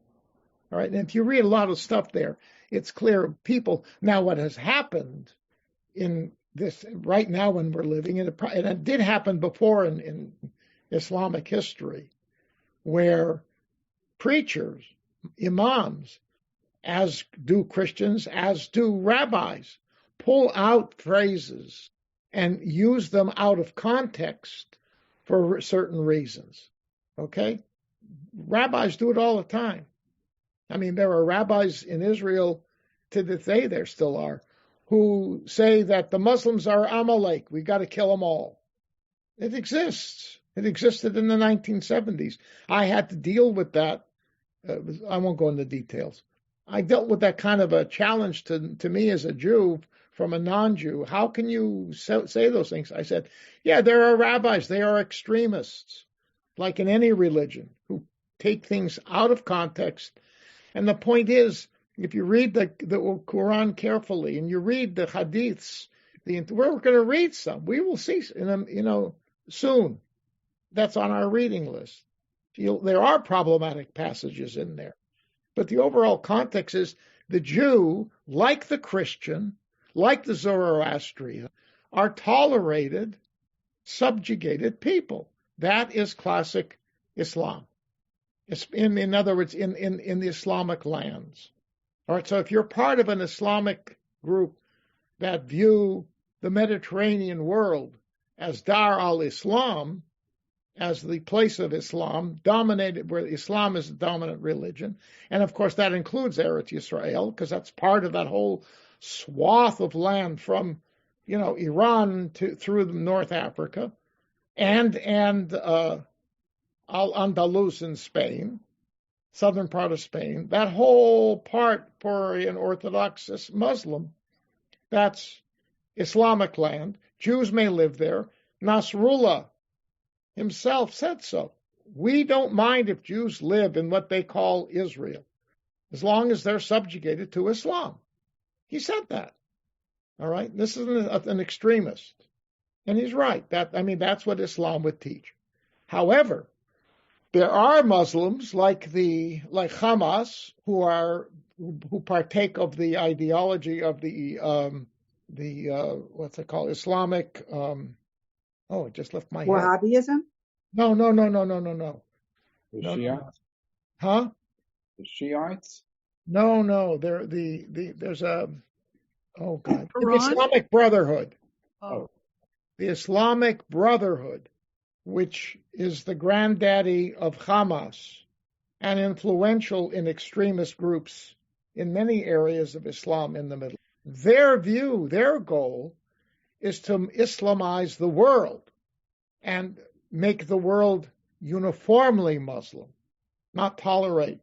All right, and if you read a lot of stuff there, it's clear people. Now, what has happened in this right now when we're living in and it did happen before in Islamic history, where preachers, imams, as do Christians, as do rabbis, pull out phrases and use them out of context for certain reasons. Okay? Rabbis do it all the time. There are rabbis in Israel, to this day there still are, who say that the Muslims are Amalek. We've got to kill them all. It exists. It existed in the 1970s. I had to deal with that. I won't go into details. I dealt with that kind of a challenge to me as a Jew from a non-Jew. How can you say those things? I said, yeah, there are rabbis. They are extremists, like in any religion, who take things out of context. And the point is, if you read the Quran carefully and you read the hadiths, we're going to read some. We will see, soon. That's on our reading list. There are problematic passages in there. But the overall context is the Jew, like the Christian, like the Zoroastrian, are tolerated, subjugated people. That is classic Islam. In other words, in the Islamic lands. All right, so if you're part of an Islamic group that view the Mediterranean world as Dar al-Islam, as the place of Islam, dominated, where Islam is the dominant religion. And of course, that includes Eretz Yisrael, because that's part of that whole swath of land from, Iran through North Africa, and Al-Andalus in Spain, southern part of Spain. That whole part for an Orthodox Muslim, that's Islamic land. Jews may live there. Nasrullah himself said so. We don't mind if Jews live in what they call Israel, as long as they're subjugated to Islam. He said that. All right? This is an extremist. And he's right. That's what Islam would teach. However, there are Muslims like Hamas who partake of the ideology of the what's it called? Islamic it just left my head. Wahhabism? No. The Shiites? Huh? The Shiites? No. There's a the Iran? Islamic Brotherhood. Oh. The Islamic Brotherhood, which is the granddaddy of Hamas and influential in extremist groups in many areas of Islam in the Middle East. Their goal is to Islamize the world and make the world uniformly Muslim, not tolerate.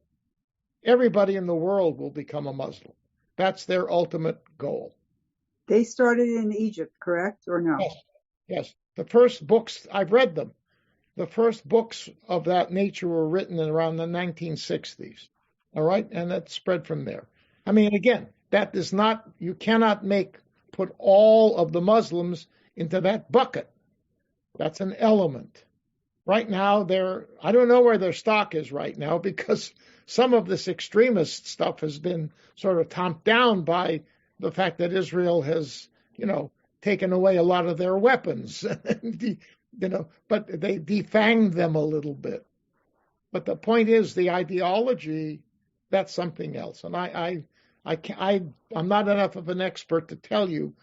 Everybody in the world will become a Muslim. That's their ultimate goal. They started in Egypt, correct, or no? Yes. The first books, I've read them. The first books of that nature were written in around the 1960s. All right? And that spread from there. Again, that is not, you cannot put all of the Muslims into that bucket. That's an element. Right now, I don't know where their stock is right now, because some of this extremist stuff has been sort of tamped down by the fact that Israel has, taken away a lot of their weapons, but they defanged them a little bit. But the point is, the ideology, that's something else. And I'm not enough of an expert to tell you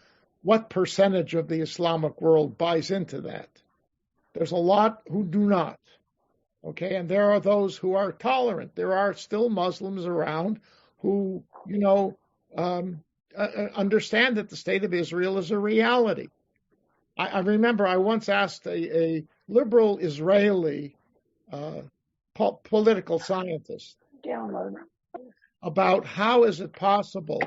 what percentage of the Islamic world buys into that. There's a lot who do not. Okay, and there are those who are tolerant. There are still Muslims around who, understand that the state of Israel is a reality. I remember I once asked a liberal Israeli political scientist about how is it possible,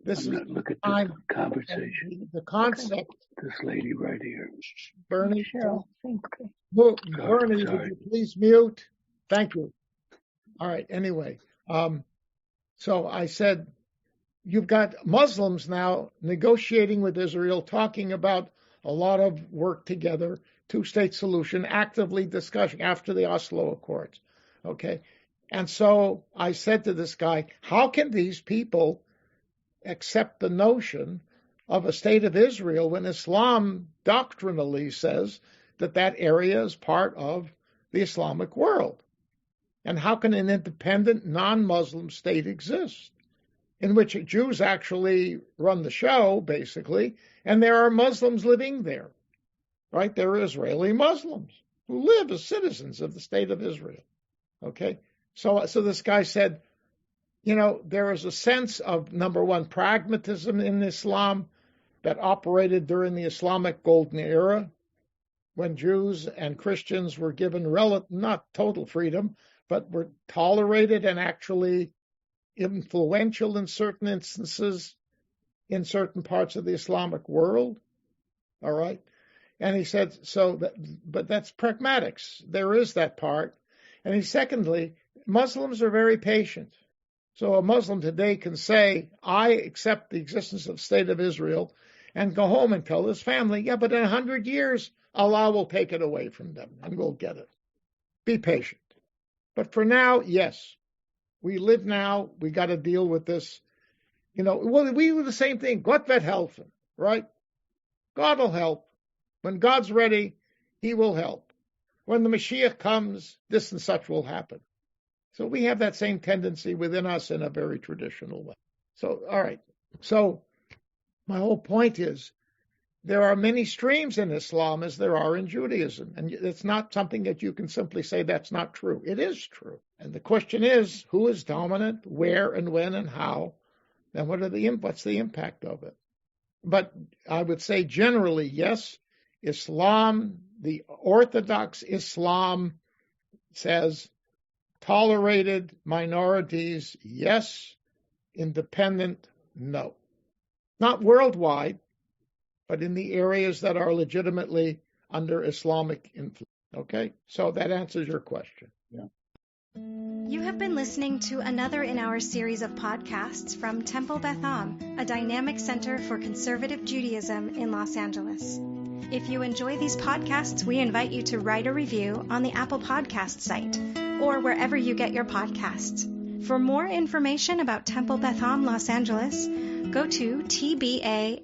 this is look at this conversation. The concept. This lady right here. Bernie, Bernie, would you please mute? Thank you. All right. Anyway, so I said, you've got Muslims now negotiating with Israel, talking about a lot of work together, two-state solution, actively discussing after the Oslo Accords. Okay. And so I said to this guy, how can these people accept the notion of a state of Israel when Islam doctrinally says that area is part of the Islamic world? And how can an independent non-Muslim state exist in which Jews actually run the show, basically, and there are Muslims living there, right? There are Israeli Muslims who live as citizens of the state of Israel, okay? So this guy said, there is a sense of, number one, pragmatism in Islam that operated during the Islamic Golden Era, when Jews and Christians were given not total freedom, but were tolerated and actually influential in certain instances in certain parts of the Islamic world. All right. And he said, but that's pragmatics. There is that part. And secondly, Muslims are very patient. So a Muslim today can say, I accept the existence of the state of Israel, and go home and tell his family, yeah, but in 100 years, Allah will take it away from them and we'll get it. Be patient. But for now, yes, we live now. We got to deal with this. We do the same thing. Gott wird helfen, right? God will help. When God's ready, he will help. When the Mashiach comes, this and such will happen. So we have that same tendency within us in a very traditional way. So, all right. So my whole point is there are many streams in Islam as there are in Judaism. And it's not something that you can simply say that's not true. It is true. And the question is, who is dominant, where and when and how, and what's the impact of it? But I would say generally, yes, Islam, the Orthodox Islam says tolerated minorities, yes, independent, no. Not worldwide, but in the areas that are legitimately under Islamic influence. Okay? So that answers your question. Yeah. You have been listening to another in our series of podcasts from Temple Beth Am, a dynamic center for conservative Judaism in Los Angeles. If you enjoy these podcasts, we invite you to write a review on the Apple Podcast site or wherever you get your podcasts. For more information about Temple Beth Am Los Angeles, go to tbala.org.